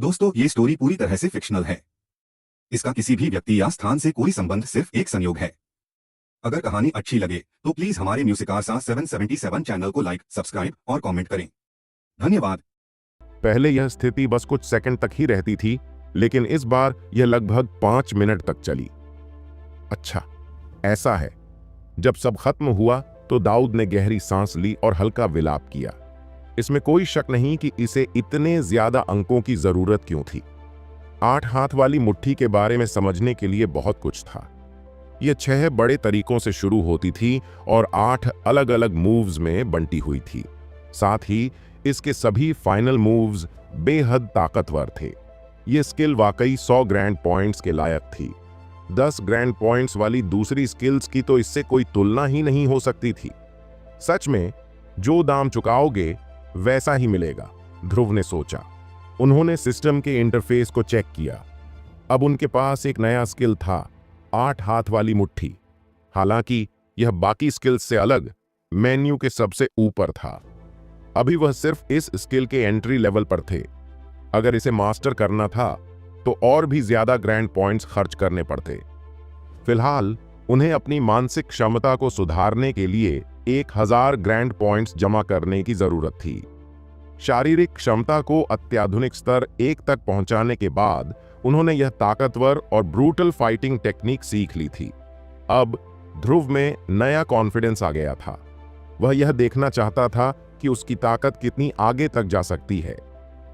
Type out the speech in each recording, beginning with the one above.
दोस्तों, ये स्टोरी पूरी तरह से फिक्शनल है। इसका किसी भी व्यक्ति या स्थान से कोई संबंध, सिर्फ एक संयोग है। अगर कहानी अच्छी लगे तो प्लीज हमारे म्यूजिकारसा 777 चैनल को लाइक, सब्सक्राइब और कमेंट करें। धन्यवाद। पहले यह स्थिति बस कुछ सेकंड तक ही रहती थी, लेकिन इस बार यह लगभग 5 मिनट तक चली। अच्छा, ऐसा है। जब सब खत्म हुआ तो दाऊद ने गहरी सांस ली और हल्का विलाप किया। इसमें कोई शक नहीं कि इसे इतने ज्यादा अंकों की जरूरत क्यों थी। 8 हाथ वाली मुट्ठी के बारे में समझने के लिए बहुत कुछ था। यह 6 बड़े तरीकों से शुरू होती थी और 8 अलग अलग मूव्स में बंटी हुई थी। साथ ही इसके सभी फाइनल मूव्स बेहद ताकतवर थे। यह स्किल वाकई 100 ग्रैंड पॉइंट्स के लायक थी। 10 ग्रैंड पॉइंट्स वाली दूसरी स्किल्स की तो इससे कोई तुलना ही नहीं हो सकती थी। सच में, जो दाम चुकाओगे वैसा ही मिलेगा, ध्रुव ने सोचा। उन्होंने सिस्टम के इंटरफेस को चेक किया। अब उनके पास एक नया स्किल था, 8 हाथ वाली मुट्ठी। हालांकि यह बाकी स्किल्स से अलग मेन्यू के सबसे ऊपर था। अभी वह सिर्फ इस स्किल के एंट्री लेवल पर थे। अगर इसे मास्टर करना था तो और भी ज्यादा ग्रैंड पॉइंट्स खर्च करने पड़ते। फिलहाल उन्हें अपनी मानसिक क्षमता को सुधारने के लिए 1000 ग्रैंड पॉइंट्स जमा करने की जरूरत थी। शारीरिक क्षमता को अत्याधुनिक स्तर 1 तक पहुंचाने के बाद उन्होंने यह ताकतवर और ब्रूटल फाइटिंग टेक्निक सीख ली थी। अब ध्रुव में नया कॉन्फिडेंस आ गया था। वह यह देखना चाहता था कि उसकी ताकत कितनी आगे तक जा सकती है।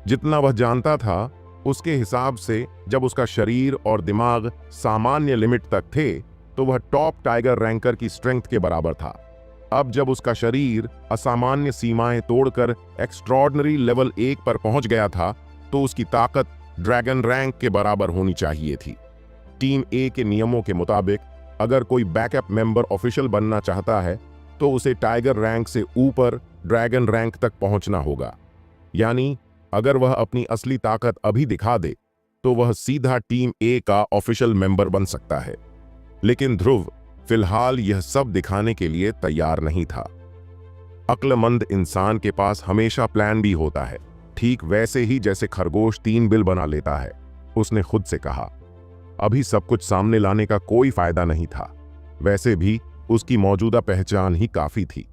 जितना वह जानता था उसके हिसाब से जब उसका शरीर और दिमाग सामान्य लिमिट तक थे तो वह टॉप टाइगर रैंकर की स्ट्रेंथ के बराबर था। अब जब उसका शरीर असामान्य सीमाएं तोड़कर एक्स्ट्रॉर्डिनरी लेवल 1 पर पहुंच गया था तो उसकी ताकत ड्रैगन रैंक के बराबर होनी चाहिए थी। टीम ए के नियमों के मुताबिक अगर कोई बैकअप मेंबर ऑफिशियल बनना चाहता है तो उसे टाइगर रैंक से ऊपर ड्रैगन रैंक तक पहुंचना होगा। यानी अगर वह अपनी असली ताकत अभी दिखा दे तो वह सीधा टीम ए का ऑफिशियल मेंबर बन सकता है। लेकिन ध्रुव फिलहाल यह सब दिखाने के लिए तैयार नहीं था। अक्लमंद इंसान के पास हमेशा प्लान भी होता है, ठीक वैसे ही जैसे खरगोश 3 बिल बना लेता है, उसने खुद से कहा। अभी सब कुछ सामने लाने का कोई फायदा नहीं था। वैसे भी उसकी मौजूदा पहचान ही काफी थी।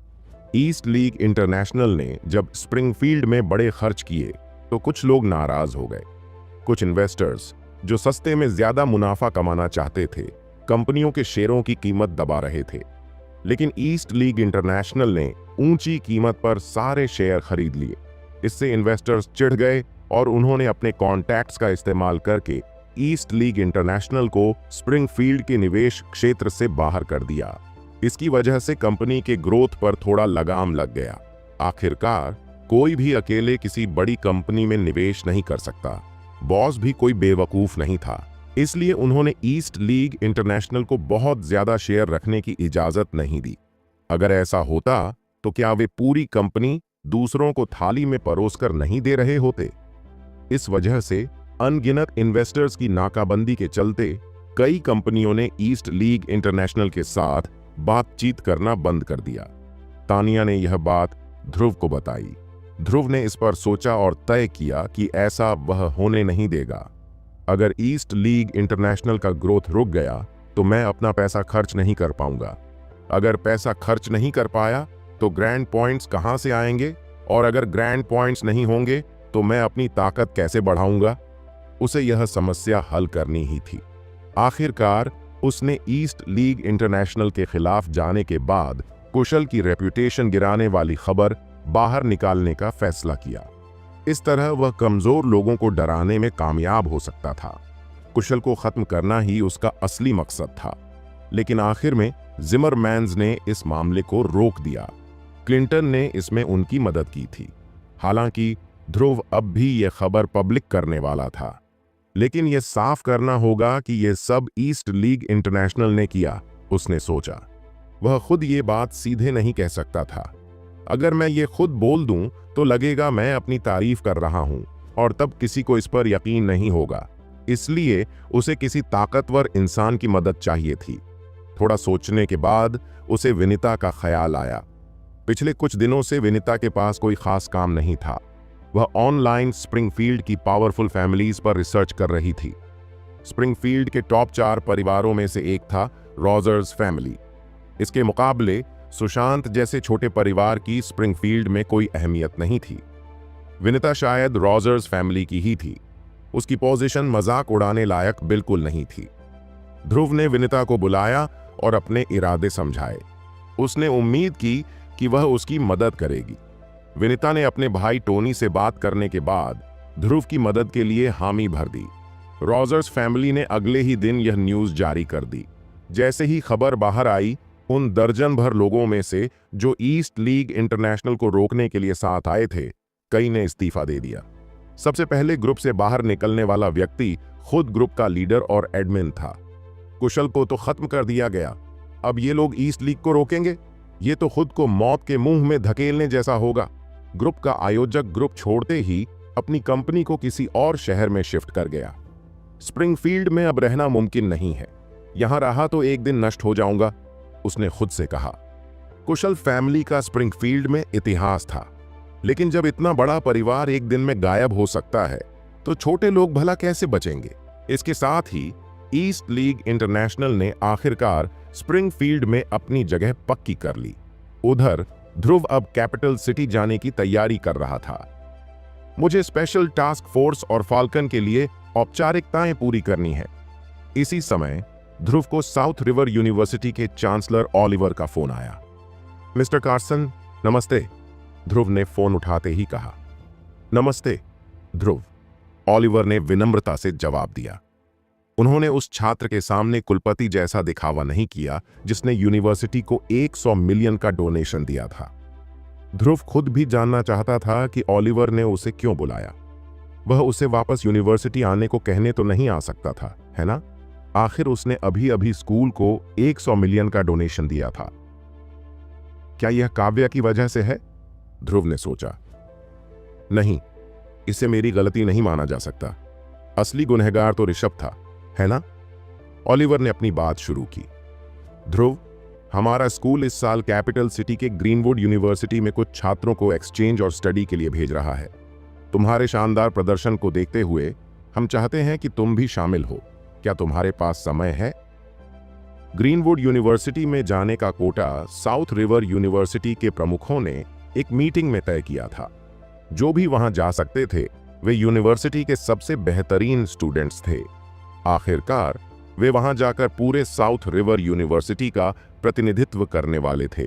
ईस्ट लीग इंटरनेशनल ने जब स्प्रिंगफील्ड में बड़े खर्च किए तो कुछ लोग नाराज हो गए। कुछ इन्वेस्टर्स जो सस्ते में ज्यादा मुनाफा कमाना चाहते थे, कंपनियों के शेयरों की कीमत दबा रहे थे। लेकिन ईस्ट लीग इंटरनेशनल ने ऊंची कीमत पर सारे शेयर खरीद लिए। इससे इन्वेस्टर्स चिढ़ गए और उन्होंने अपने कॉन्टैक्ट्स का इस्तेमाल करके ईस्ट लीग इंटरनेशनल को स्प्रिंगफील्ड के निवेश क्षेत्र से बाहर कर दिया। इसकी वजह से कंपनी के ग्रोथ पर थोड़ा लगाम लग गया। आखिरकार कोई भी अकेले किसी बड़ी कंपनी में निवेश नहीं कर सकता। बॉस भी कोई बेवकूफ नहीं था, इसलिए उन्होंने ईस्ट लीग इंटरनेशनल को बहुत ज्यादा शेयर रखने की इजाजत नहीं दी। अगर ऐसा होता तो क्या वे पूरी कंपनी दूसरों को थाली में परोसकर नहीं दे रहे होते? इस वजह से अनगिनत इन्वेस्टर्स की नाकाबंदी के चलते कई कंपनियों ने ईस्ट लीग इंटरनेशनल के साथ बातचीत करना बंद कर दिया। तानिया ने यह बात ध्रुव को बताई। ध्रुव ने इस पर सोचा और तय किया कि ऐसा वह होने नहीं देगा। अगर ईस्ट लीग इंटरनेशनल का ग्रोथ रुक गया तो मैं अपना पैसा खर्च नहीं कर पाऊंगा। अगर पैसा खर्च नहीं कर पाया तो ग्रैंड पॉइंट्स कहां से आएंगे, और अगर ग्रैंड पॉइंट्स नहीं होंगे तो मैं अपनी ताकत कैसे बढ़ाऊंगा? उसे यह समस्या हल करनी ही थी। आखिरकार उसने ईस्ट लीग इंटरनेशनल के खिलाफ जाने के बाद कुशल की रेपुटेशन गिराने वाली खबर बाहर निकालने का फैसला किया। इस तरह वह कमजोर लोगों को डराने में कामयाब हो सकता था। कुशल को खत्म करना ही उसका असली मकसद था। लेकिन आखिर में जिमरमैन्स ने इस मामले को रोक दिया। क्लिंटन ने इसमें उनकी मदद की थी। हालांकि ध्रुव अब भी यह खबर पब्लिक करने वाला था, लेकिन यह साफ करना होगा कि यह सब ईस्ट लीग इंटरनेशनल ने किया, उसने सोचा। वह खुद ये बात सीधे नहीं कह सकता था। अगर मैं ये खुद बोल दूं तो लगेगा मैं अपनी तारीफ कर रहा हूं और तब किसी को इस पर यकीन नहीं होगा। इसलिए उसे किसी ताकतवर इंसान की मदद चाहिए थी। थोड़ा सोचने के बाद उसे विनीता का ख्याल आया। पिछले कुछ दिनों से विनीता के पास कोई खास काम नहीं था। वह ऑनलाइन स्प्रिंगफील्ड की पावरफुल फैमिलीज पर रिसर्च कर रही थी। स्प्रिंगफील्ड के टॉप 4 परिवारों में से एक था रॉजर्स फैमिली। इसके मुकाबले सुशांत जैसे छोटे परिवार की स्प्रिंगफील्ड में कोई अहमियत नहीं थी। विनिता शायद रॉजर्स फैमिली की ही थी। उसकी पोजीशन मजाक उड़ाने लायक बिल्कुल नहीं थी। ध्रुव ने विनिता को बुलाया और अपने इरादे समझाए। उसने उम्मीद की कि वह उसकी मदद करेगी। विनिता ने अपने भाई टोनी से बात करने के बाद ध्रुव की मदद के लिए हामी भर दी। रॉजर्स फैमिली ने अगले ही दिन यह न्यूज़ जारी कर दी। जैसे ही खबर बाहर आई, उन दर्जन भर लोगों में से जो ईस्ट लीग इंटरनेशनल को रोकने के लिए साथ आए थे, कई ने इस्तीफा दे दिया। सबसे पहले ग्रुप से बाहर निकलने वाला व्यक्ति खुद ग्रुप का लीडर और एडमिन था। कुशल को तो खत्म कर दिया गया, अब ये लोग ईस्ट लीग को रोकेंगे? ये तो खुद को मौत के मुंह में धकेलने जैसा होगा। ग्रुप का आयोजक ग्रुप छोड़ते ही अपनी कंपनी को किसी और शहर में शिफ्ट कर गया। स्प्रिंगफील्ड में अब रहना मुमकिन नहीं है। यहां रहा तो एक दिन नष्ट हो जाऊंगा, उसने खुद से कहा। कुशल फैमिली का स्प्रिंगफील्ड में इतिहास था, लेकिन जब इतना बड़ा परिवार एक दिन में गायब हो सकता है तो छोटे लोग भला कैसे बचेंगे? इसके साथ ही ईस्ट लीग इंटरनेशनल ने आखिरकार स्प्रिंगफील्ड में अपनी जगह पक्की कर ली। उधर ध्रुव अब कैपिटल सिटी जाने की तैयारी कर रहा था। मुझे स्पेशल टास्क फोर्स और फाल्कन के लिए औपचारिकताएं पूरी करनी है। इसी समय ध्रुव को साउथ रिवर यूनिवर्सिटी के चांसलर ऑलिवर का फोन आया। मिस्टर कार्सन, नमस्ते, ध्रुव ने फोन उठाते ही कहा। नमस्ते ध्रुव, ऑलिवर ने विनम्रता से जवाब दिया। उन्होंने उस छात्र के सामने कुलपति जैसा दिखावा नहीं किया जिसने यूनिवर्सिटी को 100 मिलियन का डोनेशन दिया था। ध्रुव खुद भी जानना चाहता था कि ऑलिवर ने उसे क्यों बुलाया। वह उसे वापस यूनिवर्सिटी आने को कहने तो नहीं आ सकता था, है ना? आखिर उसने अभी अभी स्कूल को 100 मिलियन का डोनेशन दिया था। क्या यह काव्या की वजह से है? ध्रुव ने सोचा। नहीं, इसे मेरी गलती नहीं माना जा सकता। असली गुनहगार तो ऋषभ था, है ना? ऑलिवर ने अपनी बात शुरू की। ध्रुव, हमारा स्कूल इस साल कैपिटल सिटी के ग्रीनवुड यूनिवर्सिटी में कुछ छात्रों को एक्सचेंज और स्टडी के लिए भेज रहा है। तुम्हारे शानदार प्रदर्शन को देखते हुए हम चाहते हैं कि तुम भी शामिल हो। क्या तुम्हारे पास समय है? ग्रीनवुड यूनिवर्सिटी में जाने का कोटा साउथ रिवर यूनिवर्सिटी के प्रमुखों ने एक मीटिंग में तय किया था। जो भी वहां जा सकते थे वे यूनिवर्सिटी के सबसे बेहतरीन स्टूडेंट्स थे। आखिरकार वे वहां जाकर पूरे साउथ रिवर यूनिवर्सिटी का प्रतिनिधित्व करने वाले थे।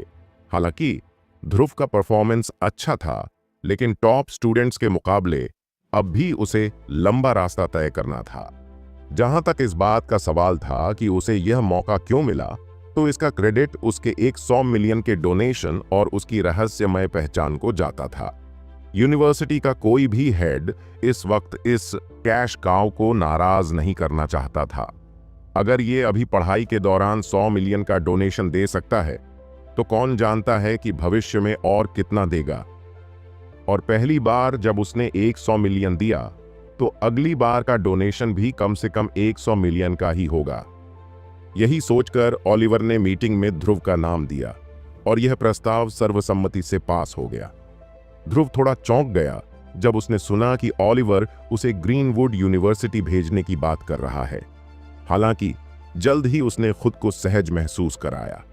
हालांकि ध्रुव का परफॉर्मेंस अच्छा था, लेकिन टॉप स्टूडेंट्स के मुकाबले अब भी उसे लंबा रास्ता तय करना था। जहां तक इस बात का सवाल था कि उसे यह मौका क्यों मिला, तो इसका क्रेडिट उसके 100 मिलियन के डोनेशन और उसकी रहस्यमय पहचान को जाता था। यूनिवर्सिटी का कोई भी हेड इस वक्त इस कैश काउ को नाराज नहीं करना चाहता था। अगर ये अभी पढ़ाई के दौरान 100 मिलियन का डोनेशन दे सकता है, तो कौन जानता है कि भविष्य में और कितना देगा। और पहली बार जब उसने 100 मिलियन दिया, तो अगली बार का डोनेशन भी कम से कम 100 मिलियन का ही होगा। यही सोचकर ऑलिवर ने मीटिंग में ध्रुव का नाम दिया और यह प्रस्ताव सर्वसम्मति से पास हो गया। ध्रुव थोड़ा चौंक गया जब उसने सुना कि ऑलिवर उसे ग्रीनवुड यूनिवर्सिटी भेजने की बात कर रहा है। हालांकि जल्द ही उसने खुद को सहज महसूस कराया।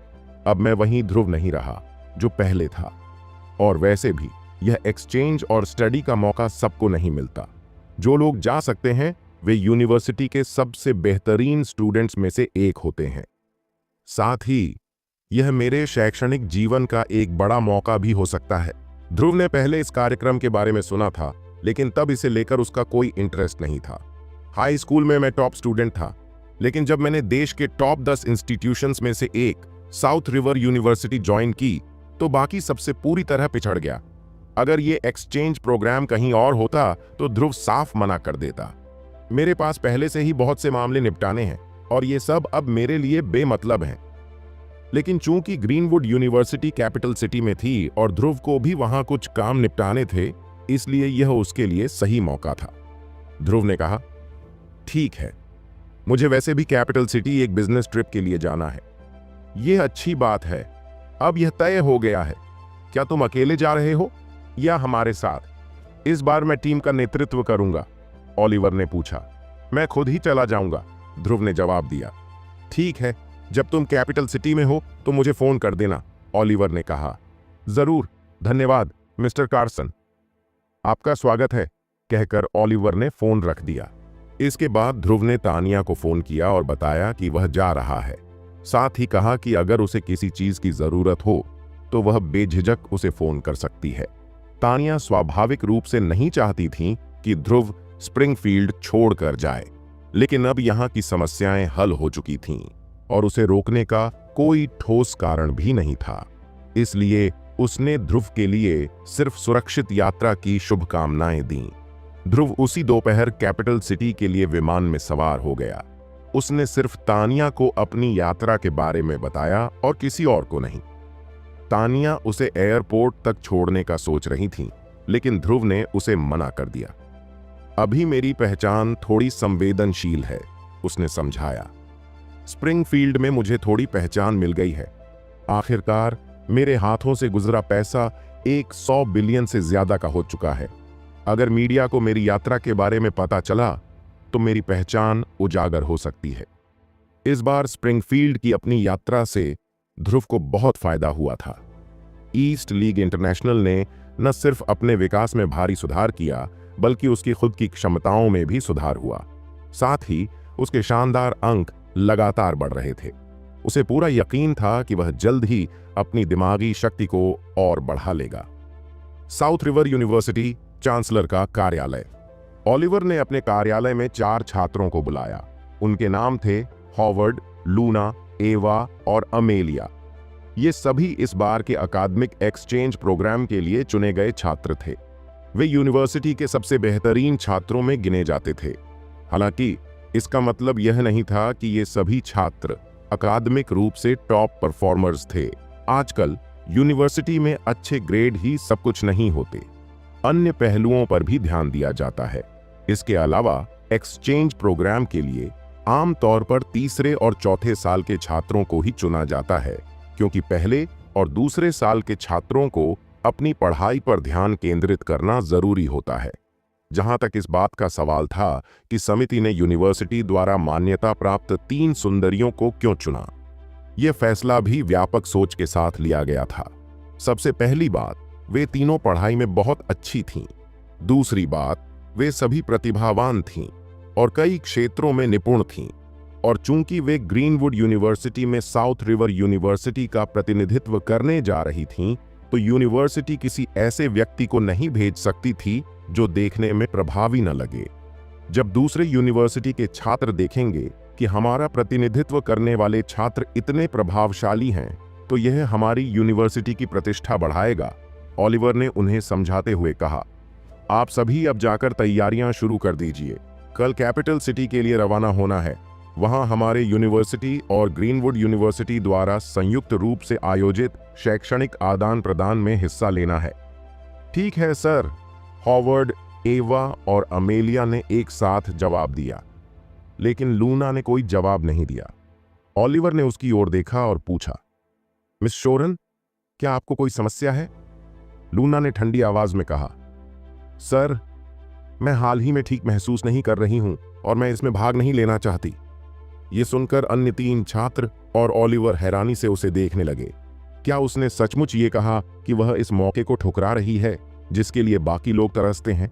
अब मैं वही ध्रुव नहीं रहा जो पहले था। और वैसे भी यह एक्सचेंज और स्टडी का मौका सबको नहीं मिलता। जो लोग जा सकते हैं वे यूनिवर्सिटी के सबसे बेहतरीन स्टूडेंट्स में से एक होते हैं। साथ ही यह मेरे शैक्षणिक जीवन का एक बड़ा मौका भी हो सकता है। ध्रुव ने पहले इस कार्यक्रम के बारे में सुना था, लेकिन तब इसे लेकर उसका कोई इंटरेस्ट नहीं था। हाई स्कूल में मैं टॉप स्टूडेंट था, लेकिन जब मैंने देश के टॉप 10 इंस्टीट्यूशंस में से एक साउथ रिवर यूनिवर्सिटी ज्वाइन की, तो बाकी सबसे पूरी तरह पिछड़ गया। अगर ये एक्सचेंज प्रोग्राम कहीं और होता तो ध्रुव साफ मना कर देता। मेरे पास पहले से ही बहुत से मामले निपटाने हैं और ये सब अब मेरे लिए बेमतलब हैं। लेकिन चूंकि ग्रीनवुड यूनिवर्सिटी कैपिटल सिटी में थी और ध्रुव को भी वहां कुछ काम निपटाने थे, इसलिए यह उसके लिए सही मौका था। ध्रुव ने कहा, ठीक है, मुझे वैसे भी कैपिटल सिटी एक बिजनेस ट्रिप के लिए जाना है। यह अच्छी बात है। अब यह तय हो गया है। क्या तुम अकेले जा रहे हो या हमारे साथ? इस बार मैं टीम का नेतृत्व करूंगा, ओलिवर ने पूछा। मैं खुद ही चला जाऊंगा, ध्रुव ने जवाब दिया। ठीक है, जब तुम कैपिटल सिटी में हो तो मुझे फोन कर देना, ओलिवर ने कहा। जरूर, धन्यवाद मिस्टर कार्सन। आपका स्वागत है, कहकर ओलिवर ने फोन रख दिया। इसके बाद ध्रुव ने तानिया को फोन किया और बताया कि वह जा रहा है। साथ ही कहा कि अगर उसे किसी चीज की जरूरत हो तो वह बेझिझक उसे फोन कर सकती है। तानिया स्वाभाविक रूप से नहीं चाहती थी कि ध्रुव स्प्रिंगफील्ड छोड़कर जाए, लेकिन अब यहाँ की समस्याएं हल हो चुकी थीं और उसे रोकने का कोई ठोस कारण भी नहीं था। इसलिए उसने ध्रुव के लिए सिर्फ सुरक्षित यात्रा की शुभकामनाएं दीं। ध्रुव उसी दोपहर कैपिटल सिटी के लिए विमान में सवार हो गया। उसने सिर्फ तानिया को अपनी यात्रा के बारे में बताया और किसी और को नहीं। तानिया उसे एयरपोर्ट तक छोड़ने का सोच रही थी, लेकिन ध्रुव ने उसे मना कर दिया। अभी मेरी पहचान थोड़ी संवेदनशील है, उसने समझाया। स्प्रिंगफील्ड में मुझे थोड़ी पहचान मिल गई है। आखिरकार मेरे हाथों से गुजरा पैसा 100 बिलियन से ज्यादा का हो चुका है। अगर मीडिया को मेरी यात्रा के बारे में पता चला तो मेरी पहचान उजागर हो सकती है। इस बार स्प्रिंगफील्ड की अपनी यात्रा से ध्रुव को बहुत फायदा हुआ था। ईस्ट लीग इंटरनेशनल ने न सिर्फ अपने विकास में भारी सुधार किया, बल्कि उसकी खुद की क्षमताओं में भी सुधार हुआ। साथ ही उसके शानदार अंक लगातार बढ़ रहे थे। उसे पूरा यकीन था कि वह जल्द ही अपनी दिमागी शक्ति को और बढ़ा लेगा। साउथ रिवर यूनिवर्सिटी चांसलर का कार्यालय। ओलिवर ने अपने कार्यालय में 4 छात्रों को बुलाया। उनके नाम थे हॉवर्ड, लूना, एवा और अमेलिया। ये सभी इस बार के अकादमिक एक्सचेंज प्रोग्राम के लिए चुने गए छात्र थे। वे यूनिवर्सिटी के सबसे बेहतरीन छात्रों में गिने जाते थे। हालांकि इसका मतलब यह नहीं था कि ये सभी छात्र अकादमिक रूप से टॉप परफॉर्मर्स थे। आजकल यूनिवर्सिटी में अच्छे ग्रेड ही सब कुछ नहीं होते, अन्य पहलुओं पर भी ध्यान दिया जाता है। इसके अलावा एक्सचेंज प्रोग्राम के लिए आमतौर पर तीसरे और चौथे साल के छात्रों को ही चुना जाता है, क्योंकि पहले और दूसरे साल के छात्रों को अपनी पढ़ाई पर ध्यान केंद्रित करना जरूरी होता है। जहां तक इस बात का सवाल था कि समिति ने यूनिवर्सिटी द्वारा मान्यता प्राप्त 3 सुंदरियों को क्यों चुना, यह फैसला भी व्यापक सोच के साथ लिया गया था। सबसे पहली बात, वे तीनों पढ़ाई में बहुत अच्छी थीं। दूसरी बात, वे सभी प्रतिभावान थीं और कई क्षेत्रों में निपुण थीं। और चूंकि वे ग्रीनवुड यूनिवर्सिटी में साउथ रिवर यूनिवर्सिटी का प्रतिनिधित्व करने जा रही थीं, तो यूनिवर्सिटी किसी ऐसे व्यक्ति को नहीं भेज सकती थी जो देखने में प्रभावी न लगे। जब दूसरे यूनिवर्सिटी के छात्र देखेंगे कि हमारा प्रतिनिधित्व करने वाले छात्र इतने प्रभावशाली हैं, तो यह हमारी यूनिवर्सिटी की प्रतिष्ठा बढ़ाएगा, ओलिवर ने उन्हें समझाते हुए कहा। आप सभी अब जाकर तैयारियां शुरू कर दीजिए। कल कैपिटल सिटी के लिए रवाना होना है। वहां हमारे यूनिवर्सिटी और ग्रीनवुड यूनिवर्सिटी द्वारा संयुक्त रूप से आयोजित शैक्षणिक आदान प्रदान में हिस्सा लेना है। ठीक है सर, हॉवर्ड, एवा और अमेलिया ने एक साथ जवाब दिया, लेकिन लूना ने कोई जवाब नहीं दिया। ओलिवर ने उसकी ओर देखा और पूछा, मिस शोरन, क्या आपको कोई समस्या है? लूना ने ठंडी आवाज में कहा, सर, मैं हाल ही में ठीक महसूस नहीं कर रही हूं और मैं इसमें भाग नहीं लेना चाहती। ये सुनकर अन्य 3 छात्र और ओलिवर हैरानी से उसे देखने लगे। क्या उसने सचमुच ये कहा कि वह इस मौके को ठुकरा रही है जिसके लिए बाकी लोग तरसते हैं?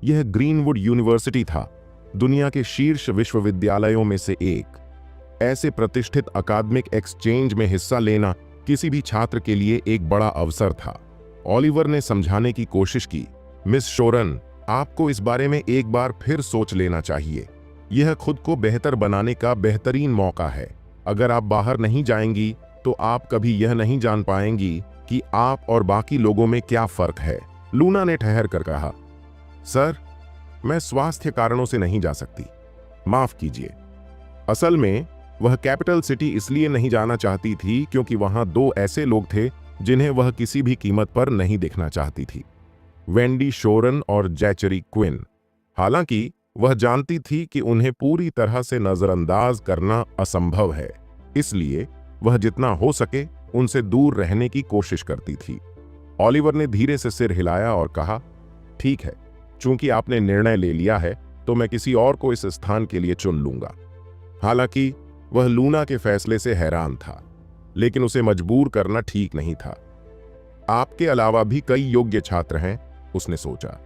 यह ग्रीनवुड यूनिवर्सिटी था, दुनिया के शीर्ष विश्वविद्यालयों में से एक। ऐसे प्रतिष्ठित अकादमिक एक्सचेंज में हिस्सा लेना किसी भी छात्र के लिए एक बड़ा अवसर था। ओलिवर ने समझाने की कोशिश की, मिस शोरन, आपको इस बारे में एक बार फिर सोच लेना चाहिए। यह खुद को बेहतर बनाने का बेहतरीन मौका है। अगर आप बाहर नहीं जाएंगी तो आप कभी यह नहीं जान पाएंगी कि आप और बाकी लोगों में क्या फर्क है। लूना ने ठहर कर कहा, सर, मैं स्वास्थ्य कारणों से नहीं जा सकती, माफ कीजिए। असल में वह कैपिटल सिटी इसलिए नहीं जाना चाहती थी क्योंकि वहां 2 ऐसे लोग थे जिन्हें वह किसी भी कीमत पर नहीं देखना चाहती थी, वेंडी शोरन और जैचरी क्विन। हालांकि वह जानती थी कि उन्हें पूरी तरह से नजरअंदाज करना असंभव है, इसलिए वह जितना हो सके उनसे दूर रहने की कोशिश करती थी। ओलिवर ने धीरे से सिर हिलाया और कहा, ठीक है, चूंकि आपने निर्णय ले लिया है तो मैं किसी और को इस स्थान के लिए चुन लूंगा। हालांकि वह लूना के फैसले से हैरान था, लेकिन उसे मजबूर करना ठीक नहीं था। आपके अलावा भी कई योग्य छात्र हैं, उसने सोचा।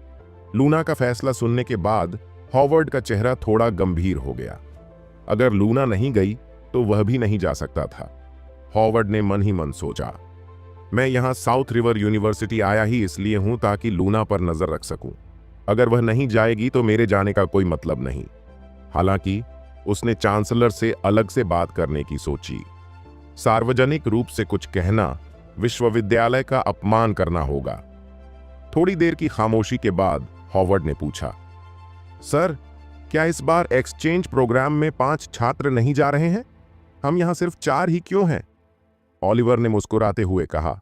लूना का फैसला सुनने के बाद हॉवर्ड का चेहरा थोड़ा गंभीर हो गया। अगर लूना नहीं गई तो वह भी नहीं जा सकता था। हॉवर्ड ने मन ही मन सोचा, मैं यहां साउथ रिवर यूनिवर्सिटी आया ही इसलिए हूं ताकि लूना पर नजर रख सकूं। अगर वह नहीं जाएगी तो मेरे जाने का कोई मतलब नहीं। हालांकि उसने चांसलर से अलग से बात करने की सोची। सार्वजनिक रूप से कुछ कहना विश्वविद्यालय का अपमान करना होगा। थोड़ी देर की खामोशी के बाद हॉवर्ड ने पूछा, सर, क्या इस बार एक्सचेंज प्रोग्राम में 5 छात्र नहीं जा रहे हैं? हम यहां सिर्फ 4 ही क्यों हैं? ऑलिवर ने मुस्कुराते हुए कहा,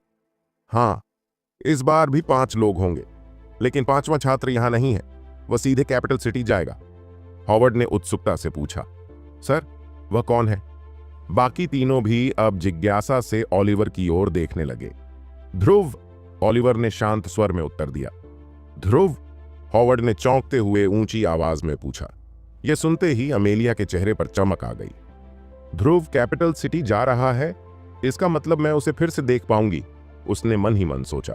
हाँ, इस बार भी 5 लोग होंगे, लेकिन 5वां छात्र यहां नहीं है। वह सीधे कैपिटल सिटी जाएगा। हॉवर्ड ने उत्सुकता से पूछा, सर, वह कौन है? बाकी तीनों भी अब जिज्ञासा से ऑलिवर की ओर देखने लगे। ध्रुव, ऑलिवर ने शांत स्वर में उत्तर दिया। ध्रुव? हॉवर्ड ने चौंकते हुए ऊंची आवाज में पूछा। यह सुनते ही अमेलिया के चेहरे पर चमक आ गई। ध्रुव कैपिटल सिटी जा रहा है, इसका मतलब मैं उसे फिर से देख पाऊंगी, उसने मन ही मन सोचा।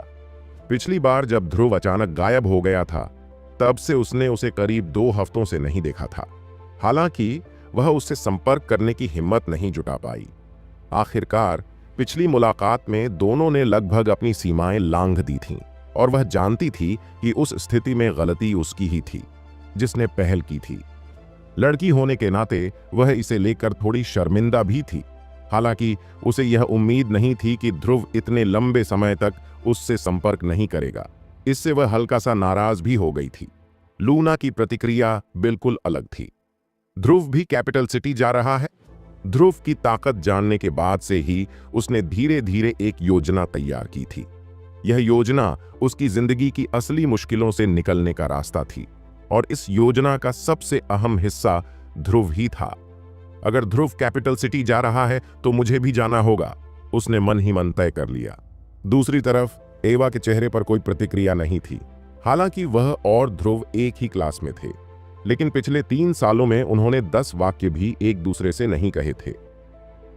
पिछली बार जब ध्रुव अचानक गायब हो गया था, तब से उसने उसे करीब 2 हफ्तों से नहीं देखा था। हालांकि वह उससे संपर्क करने की हिम्मत नहीं जुटा पाई। आखिरकार पिछली मुलाकात में दोनों ने लगभग अपनी सीमाएं लांघ दी थीं, और वह जानती थी कि उस स्थिति में गलती उसकी ही थी, जिसने पहल की थी। लड़की होने के नाते वह इसे लेकर थोड़ी शर्मिंदा भी थी। हालांकि उसे यह उम्मीद नहीं थी कि ध्रुव इतने लंबे समय तक उससे संपर्क नहीं करेगा। इससे वह हल्का सा नाराज भी हो गई थी। लूना की प्रतिक्रिया बिल्कुल अलग थी। ध्रुव भी कैपिटल सिटी जा रहा है? ध्रुव की ताकत जानने के बाद से ही उसने धीरे धीरे एक योजना तैयार की थी। यह योजना उसकी जिंदगी की असली मुश्किलों से निकलने का रास्ता थी, और इस योजना का सबसे अहम हिस्सा ध्रुव ही था। अगर ध्रुव कैपिटल सिटी जा रहा है तो मुझे भी जाना होगा, उसने मन ही मन तय कर लिया। दूसरी तरफ एवा के चेहरे पर कोई प्रतिक्रिया नहीं थी। हालांकि वह और ध्रुव एक ही क्लास में थे, लेकिन पिछले 3 सालों में उन्होंने 10 वाक्य भी एक दूसरे से नहीं कहे थे।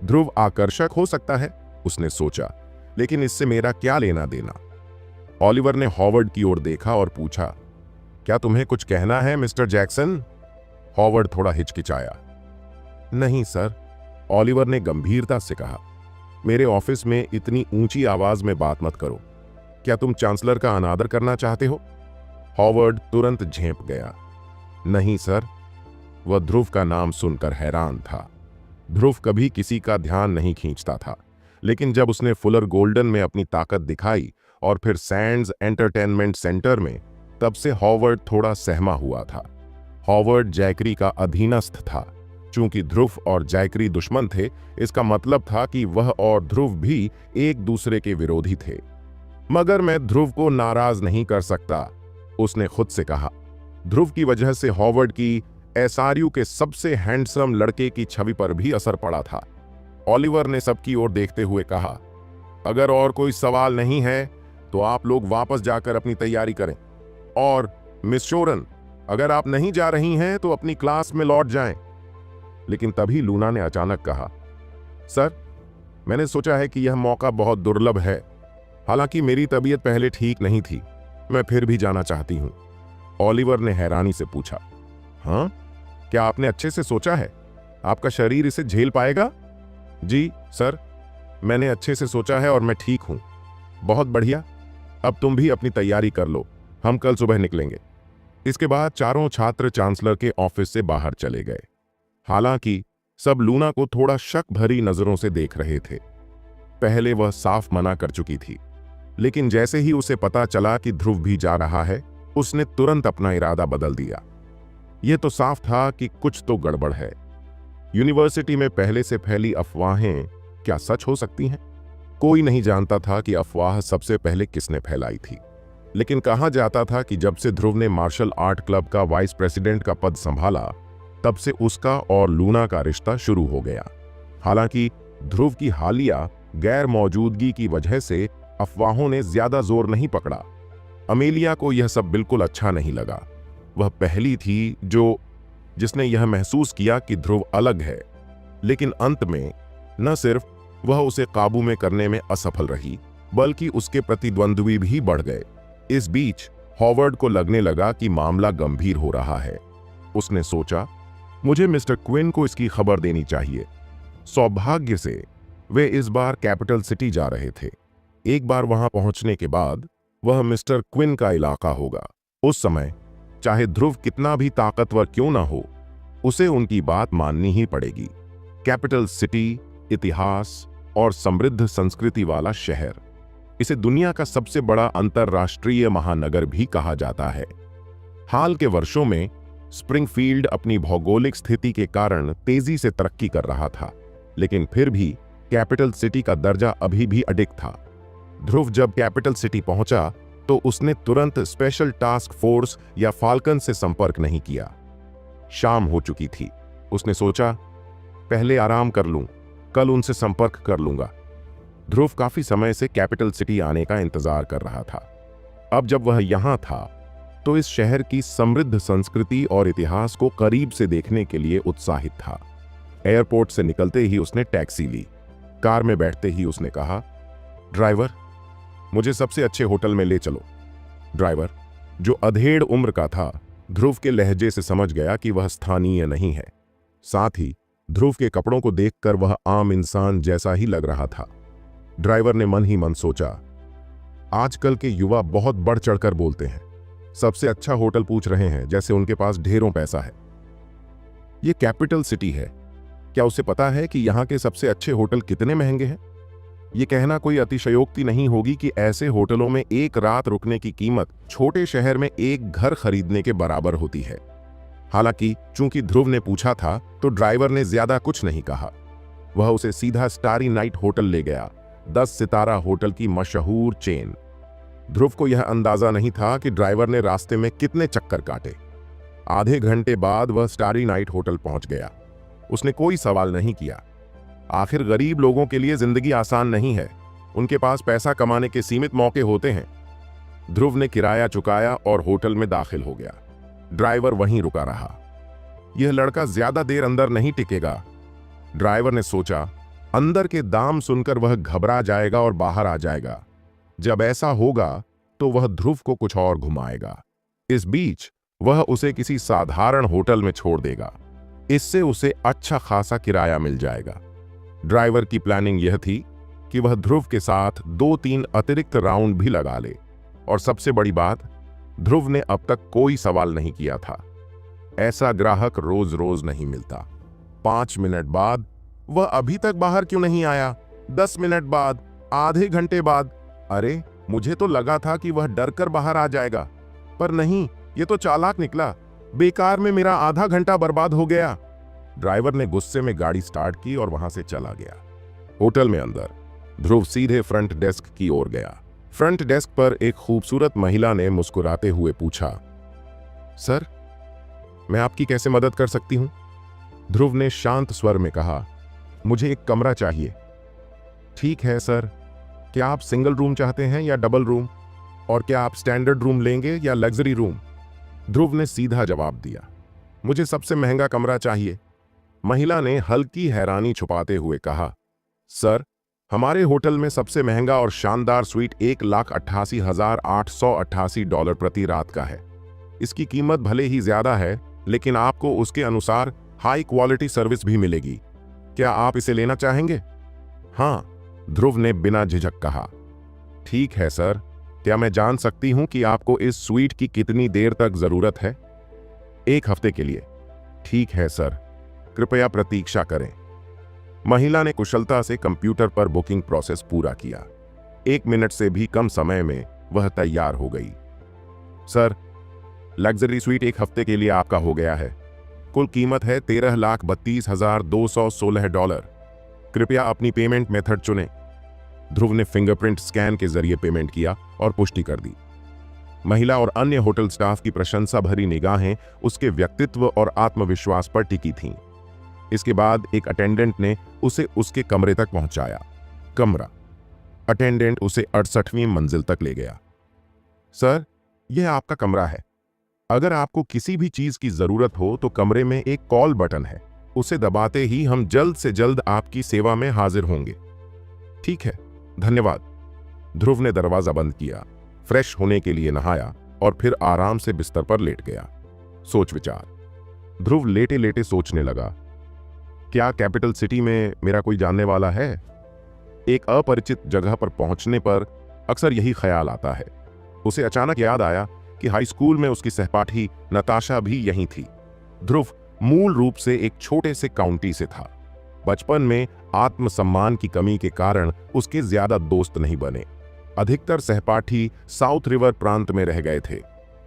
ध्रुव आकर्षक हो सकता है, उसने सोचा, लेकिन इससे मेरा क्या लेना देना? ऑलिवर ने हॉवर्ड की ओर देखा और पूछा, क्या तुम्हें कुछ कहना है मिस्टर जैक्सन? हॉवर्ड थोड़ा हिचकिचाया। नहीं सर, ऑलिवर ने गंभीरता से कहा, मेरे ऑफिस में इतनी ऊंची आवाज में बात मत करो। क्या तुम चांसलर का अनादर करना चाहते हो? हॉवर्ड तुरंत झेंप गया। नहीं सर। वह ध्रुव का नाम सुनकर हैरान था। ध्रुव कभी किसी का ध्यान नहीं खींचता था, लेकिन जब उसने फुलर गोल्डन में अपनी ताकत दिखाई और फिर सैंड्स एंटरटेनमेंट सेंटर में, तब से हॉवर्ड थोड़ा सहमा हुआ था। हॉवर्ड जैकरी का अधीनस्थ था। चूंकि ध्रुव और जैकरी दुश्मन थे, इसका मतलब था कि वह और ध्रुव भी एक दूसरे के विरोधी थे। मगर मैं ध्रुव को नाराज नहीं कर सकता, उसने खुद से कहा। ध्रुव की वजह से हॉवर्ड की एसआरयू के सबसे हैंडसम लड़के की छवि पर भी असर पड़ा था। ऑलिवर ने सबकी ओर देखते हुए कहा, अगर और कोई सवाल नहीं है तो आप लोग वापस जाकर अपनी तैयारी करें। और मिस शोरन, अगर आप नहीं जा रही हैं तो अपनी क्लास में लौट जाएं। लेकिन तभी लूना ने अचानक कहा, सर, मैंने सोचा है कि यह मौका बहुत दुर्लभ है। हालांकि मेरी तबीयत पहले ठीक नहीं थी, मैं फिर भी जाना चाहती हूं। ऑलिवर ने हैरानी से पूछा, हाँ, क्या आपने अच्छे से सोचा है? आपका शरीर इसे झेल पाएगा? जी सर, मैंने अच्छे से सोचा है और मैं ठीक हूं। बहुत बढ़िया, अब तुम भी अपनी तैयारी कर लो, हम कल सुबह निकलेंगे। इसके बाद चारों छात्र चांसलर के ऑफिस से बाहर चले गए। हालांकि सब लूना को थोड़ा शक भरी नजरों से देख रहे थे। पहले वह साफ मना कर चुकी थी, लेकिन जैसे ही उसे पता चला कि ध्रुव भी जा रहा है, उसने तुरंत अपना इरादा बदल दिया। यह तो साफ था कि कुछ तो गड़बड़ है। यूनिवर्सिटी में पहले से फैली अफवाहें क्या सच हो सकती हैं? कोई नहीं जानता था कि अफवाह सबसे पहले किसने फैलाई थी, लेकिन कहा जाता था कि जब से ध्रुव ने मार्शल आर्ट क्लब का वाइस प्रेसिडेंट का पद संभाला, तब से उसका और लूना का रिश्ता शुरू हो गया। हालांकि ध्रुव की हालिया गैर मौजूदगी की वजह से अफवाहों ने ज्यादा जोर नहीं पकड़ा। अमेलिया को यह सब बिल्कुल अच्छा नहीं लगा। वह पहली थी जिसने यह महसूस किया कि ध्रुव अलग है, लेकिन अंत में न सिर्फ वह उसे काबू में करने में असफल रही, बल्कि उसके प्रतिद्वंद्वी भी बढ़ गए। इस बीच हॉवर्ड को लगने लगा कि मामला गंभीर हो रहा है। उसने सोचा, मुझे मिस्टर क्विन को इसकी खबर देनी चाहिए। सौभाग्य से वे इस बार कैपिटल सिटी जा रहे थे। एक बार वहां पहुंचने के बाद वह मिस्टर क्विन का इलाका होगा। उस समय चाहे ध्रुव कितना भी ताकतवर क्यों ना हो, उसे उनकी बात माननी ही पड़ेगी। कैपिटल सिटी इतिहास और समृद्ध संस्कृति वाला शहर, इसे दुनिया का सबसे बड़ा अंतरराष्ट्रीय महानगर भी कहा जाता है। हाल के वर्षों में स्प्रिंगफील्ड अपनी भौगोलिक स्थिति के कारण तेजी से तरक्की कर रहा था, लेकिन फिर भी कैपिटल सिटी का दर्जा अभी भी अडिग था। ध्रुव जब कैपिटल सिटी पहुंचा तो उसने तुरंत स्पेशल टास्क फोर्स या फाल्कन से संपर्क नहीं किया। शाम हो चुकी थी। उसने सोचा, पहले आराम कर लूं, कल उनसे संपर्क कर लूंगा। ध्रुव काफी समय से कैपिटल सिटी आने का इंतजार कर रहा था। अब जब वह यहां था तो इस शहर की समृद्ध संस्कृति और इतिहास को करीब से देखने के लिए उत्साहित था। एयरपोर्ट से निकलते ही उसने टैक्सी ली। कार में बैठते ही उसने कहा, ड्राइवर, मुझे सबसे अच्छे होटल में ले चलो। ड्राइवर, जो अधेड़ उम्र का था, ध्रुव के लहजे से समझ गया कि वह स्थानीय नहीं है। साथ ही ध्रुव के कपड़ों को देखकर वह आम इंसान जैसा ही लग रहा था। ड्राइवर ने मन ही मन सोचा, आजकल के युवा बहुत बढ़ चढ़कर बोलते हैं, सबसे अच्छा होटल पूछ रहे हैं जैसे उनके पास ढेरों पैसा है। यह कैपिटल सिटी है, क्या उसे पता है कि यहां के सबसे अच्छे होटल कितने महंगे हैं? यह कहना कोई अतिशयोक्ति नहीं होगी कि ऐसे होटलों में एक रात रुकने की कीमत छोटे शहर में एक घर खरीदने के बराबर होती है। हालांकि चूंकि ध्रुव ने पूछा था तो ड्राइवर ने ज्यादा कुछ नहीं कहा। वह उसे सीधा स्टारी नाइट होटल ले गया, 10 सितारा होटल की मशहूर चेन। ध्रुव को यह अंदाजा नहीं था कि ड्राइवर ने रास्ते में कितने चक्कर काटे। आधे घंटे बाद वह स्टारी नाइट होटल पहुंच गया। उसने कोई सवाल नहीं किया। आखिर गरीब लोगों के लिए जिंदगी आसान नहीं है, उनके पास पैसा कमाने के सीमित मौके होते हैं। ध्रुव ने किराया चुकाया और होटल में दाखिल हो गया। ड्राइवर वहीं रुका रहा। यह लड़का ज्यादा देर अंदर नहीं टिकेगा। ड्राइवर ने सोचा, अंदर के दाम सुनकर वह घबरा जाएगा और बाहर आ जाएगा। जब ऐसा होगा तो वह ध्रुव को कुछ और घुमाएगा। इस बीच वह उसे किसी साधारण होटल में छोड़ देगा। इससे उसे अच्छा खासा किराया मिल जाएगा। ड्राइवर की प्लानिंग यह थी कि वह ध्रुव के साथ 2-3 अतिरिक्त राउंड भी लगा ले। और सबसे बड़ी बात, ध्रुव ने अब तक कोई सवाल नहीं किया था। ऐसा ग्राहक रोज रोज नहीं मिलता। 5 मिनट बाद, वह अभी तक बाहर क्यों नहीं आया? 10 मिनट बाद, आधे घंटे बाद। अरे, मुझे तो लगा था कि वह डर कर बाहर आ जाएगा, पर नहीं, ये तो चालाक निकला। बेकार में मेरा आधा घंटा बर्बाद हो गया। ड्राइवर ने गुस्से में गाड़ी स्टार्ट की और वहां से चला गया। होटल में अंदर ध्रुव सीधे फ्रंट डेस्क की ओर गया। फ्रंट डेस्क पर एक खूबसूरत महिला ने मुस्कुराते हुए पूछा, सर, मैं आपकी कैसे मदद कर सकती हूं? ध्रुव ने शांत स्वर में कहा, मुझे एक कमरा चाहिए। ठीक है सर, क्या आप सिंगल रूम चाहते हैं या डबल रूम? और क्या आप स्टैंडर्ड रूम लेंगे या लग्जरी रूम? ध्रुव ने सीधा जवाब दिया, मुझे सबसे महंगा कमरा चाहिए। महिला ने हल्की हैरानी छुपाते हुए कहा, सर, हमारे होटल में सबसे महंगा और शानदार स्वीट $1,88,888 प्रति रात का है। इसकी कीमत भले ही ज्यादा है, लेकिन आपको उसके अनुसार हाई क्वालिटी सर्विस भी मिलेगी। क्या आप इसे लेना चाहेंगे? हाँ, ध्रुव ने बिना झिझक कहा। ठीक है सर, क्या मैं जान सकती हूं कि आपको इस स्वीट की कितनी देर तक जरूरत है? 1 हफ्ते के लिए। ठीक है सर, कृपया प्रतीक्षा करें। महिला ने कुशलता से कंप्यूटर पर बुकिंग प्रोसेस पूरा किया। 1 मिनट से भी कम समय में वह तैयार हो गई। सर, लग्जरी स्वीट 1 हफ्ते के लिए आपका हो गया है। कुल कीमत है $13,32,216। कृपया अपनी पेमेंट मेथड चुनें। ध्रुव ने फिंगरप्रिंट स्कैन के जरिए पेमेंट किया और पुष्टि कर दी। महिला और अन्य होटल स्टाफ की प्रशंसा भरी निगाहें उसके व्यक्तित्व और आत्मविश्वास पर टिकी थीं। इसके बाद एक अटेंडेंट ने उसे उसके कमरे तक पहुंचाया। कमरा। अटेंडेंट उसे 68वीं मंजिल तक ले गया। सर, यह आपका कमरा है। अगर आपको किसी भी चीज की जरूरत हो तो कमरे में एक कॉल बटन है, उसे दबाते ही हम जल्द से जल्द आपकी सेवा में हाजिर होंगे। ठीक है, धन्यवाद। ध्रुव ने दरवाजा बंद किया, फ्रेश होने के लिए नहाया और फिर आराम से बिस्तर पर लेट गया। सोच विचार। ध्रुव लेटे लेटे सोचने लगा, क्या कैपिटल सिटी में मेरा कोई जानने वाला है? एक अपरिचित जगह पर पहुंचने पर अक्सर यही ख्याल आता है। उसे अचानक याद आया कि हाई स्कूल में उसकी सहपाठी नताशा भी यहीं थी। ध्रुव मूल रूप से एक छोटे से काउंटी से था। बचपन में आत्मसम्मान की कमी के कारण उसके ज्यादा दोस्त नहीं बने। अधिकतर सहपाठी साउथ रिवर प्रांत में रह गए थे।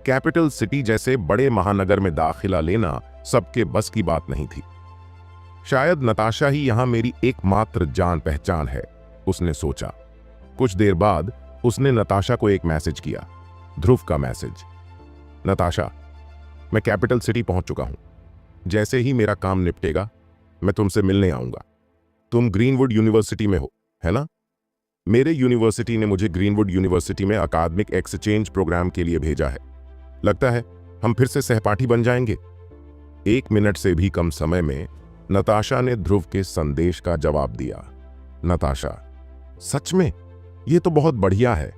कैपिटल सिटी जैसे बड़े महानगर में दाखिला लेना सबके बस की बात नहीं थी। शायद नताशा ही यहां मेरी एकमात्र जान पहचान है, उसने सोचा। कुछ देर बाद उसने नताशा को एक मैसेज किया, ध्रुव का मैसेज। नताशा, मैं कैपिटल सिटी पहुंच चुका हूं। जैसे ही मेरा काम निपटेगा मैं तुमसे मिलने आऊंगा। तुम ग्रीनवुड यूनिवर्सिटी में हो, है ना? मेरे यूनिवर्सिटी ने मुझे ग्रीनवुड यूनिवर्सिटी में अकादमिक एक्सचेंज प्रोग्राम के लिए भेजा है। लगता है हम फिर से सहपाठी बन जाएंगे। 1 मिनट से भी कम समय में नताशा ने ध्रुव के संदेश का जवाब दिया। नताशा, सच में? ये तो बहुत बढ़िया है।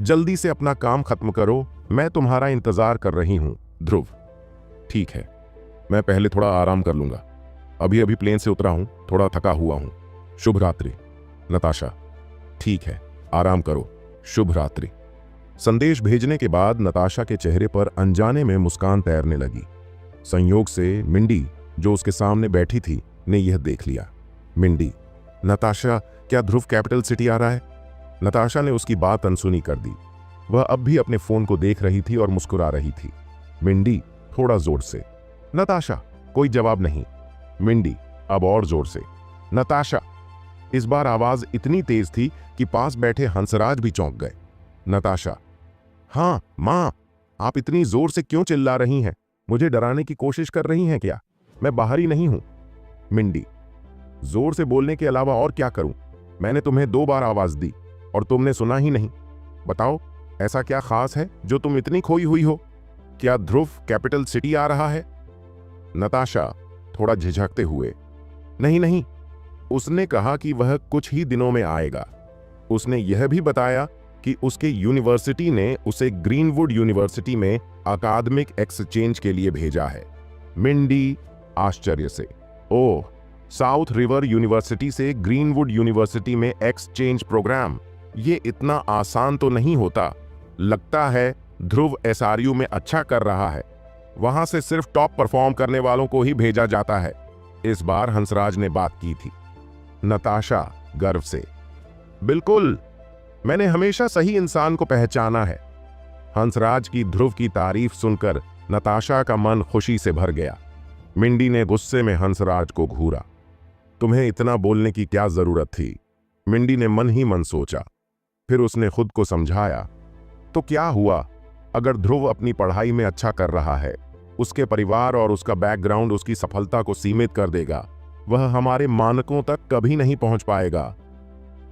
जल्दी से अपना काम खत्म करो, मैं तुम्हारा इंतजार कर रही हूं। ध्रुव, ठीक है, मैं पहले थोड़ा आराम कर लूंगा। अभी प्लेन से उतरा हूं, थोड़ा थका हुआ हूं। शुभ रात्रि। नताशा, ठीक है, आराम करो, शुभ रात्रि। संदेश भेजने के बाद नताशा के चेहरे पर अनजाने में मुस्कान तैरने लगी। संयोग से मिंडी, जो उसके सामने बैठी थी, ने यह देख लिया। मिंडी, नताशा, क्या ध्रुव कैपिटल सिटी आ रहा है? नताशा ने उसकी बात अनसुनी कर दी। वह अब भी अपने फोन को देख रही थी और मुस्कुरा रही थी। मिंडी, थोड़ा जोर से। नताशा, कोई जवाब नहीं। मिंडी, अब और जोर से। नताशा। इस बार आवाज इतनी तेज थी कि पास बैठे हंसराज भी चौंक गए। नताशा, हाँ मां, आप इतनी जोर से क्यों चिल्ला रही हैं? मुझे डराने की कोशिश कर रही हैं क्या? मैं बाहर ही नहीं हूं। मिंडी, जोर से बोलने के अलावा और क्या करूं? मैंने तुम्हें 2 बार आवाज दी और तुमने सुना ही नहीं। बताओ, ऐसा क्या खास है जो तुम इतनी खोई हुई हो? क्या ध्रुव कैपिटल सिटी आ रहा है? नताशा, थोड़ा झिझकते हुए, नहीं, उसने कहा कि वह कुछ ही दिनों में आएगा। उसने यह भी बताया कि उसके यूनिवर्सिटी ने उसे ग्रीनवुड यूनिवर्सिटी में अकादमिक एक्सचेंज के लिए भेजा है। मिंडी, आश्चर्य से, ओह, साउथ रिवर यूनिवर्सिटी से ग्रीनवुड यूनिवर्सिटी में एक्सचेंज प्रोग्राम? ये इतना आसान तो नहीं होता। लगता है ध्रुव एसआरयू में अच्छा कर रहा है। वहां से सिर्फ टॉप परफॉर्म करने वालों को ही भेजा जाता है। इस बार हंसराज ने बात की थी। नताशा, गर्व से, बिल्कुल, मैंने हमेशा सही इंसान को पहचाना है। हंसराज की ध्रुव की तारीफ सुनकर नताशा का मन खुशी से भर गया। मिंडी ने गुस्से में हंसराज को घूरा। तुम्हें इतना बोलने की क्या जरूरत थी? मिंडी ने मन ही मन सोचा। फिर उसने खुद को समझाया, तो क्या हुआ अगर ध्रुव अपनी पढ़ाई में अच्छा कर रहा है? उसके परिवार और उसका बैकग्राउंड उसकी सफलता को सीमित कर देगा। वह हमारे मानकों तक कभी नहीं पहुंच पाएगा।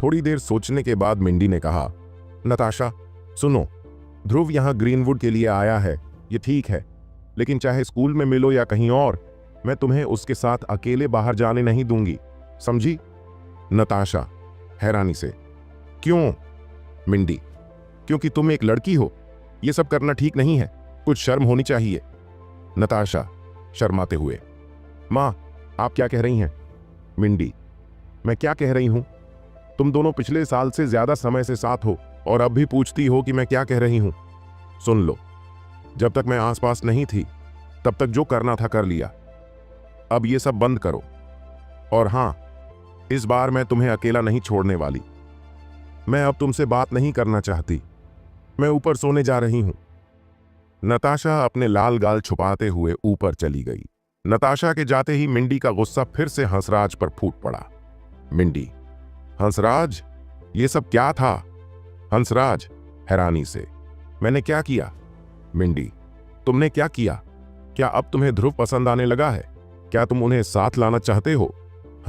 थोड़ी देर सोचने के बाद मिंडी ने कहा, नताशा, सुनो, ध्रुव यहां ग्रीनवुड के लिए आया है, ये ठीक है, लेकिन चाहे स्कूल में मिलो या कहीं और, मैं तुम्हें उसके साथ अकेले बाहर जाने नहीं दूंगी, समझी? नताशा, हैरानी से, क्यों? मिंडी, क्योंकि तुम एक लड़की हो। ये सब करना ठीक नहीं है, कुछ शर्म होनी चाहिए। नताशा, शर्माते हुए, मां, आप क्या कह रही हैं? मिंडी, मैं क्या कह रही हूं? तुम दोनों पिछले साल से ज्यादा समय से साथ हो और अब भी पूछती हो कि मैं क्या कह रही हूं। सुन लो, जब तक मैं आसपास नहीं थी तब तक जो करना था कर लिया। अब ये सब बंद करो। और हां, इस बार मैं तुम्हें अकेला नहीं छोड़ने वाली। मैं अब तुमसे बात नहीं करना चाहती। मैं ऊपर सोने जा रही हूं। नताशा अपने लाल गाल छुपाते हुए ऊपर चली गई। नताशा के जाते ही मिंडी का गुस्सा फिर से हंसराज पर फूट पड़ा। मिंडी, हंसराज, ये सब क्या था? हंसराज, हैरानी से, मैंने क्या किया? मिंडी, तुमने क्या किया? क्या अब तुम्हें ध्रुव पसंद आने लगा है? क्या तुम उन्हें साथ लाना चाहते हो?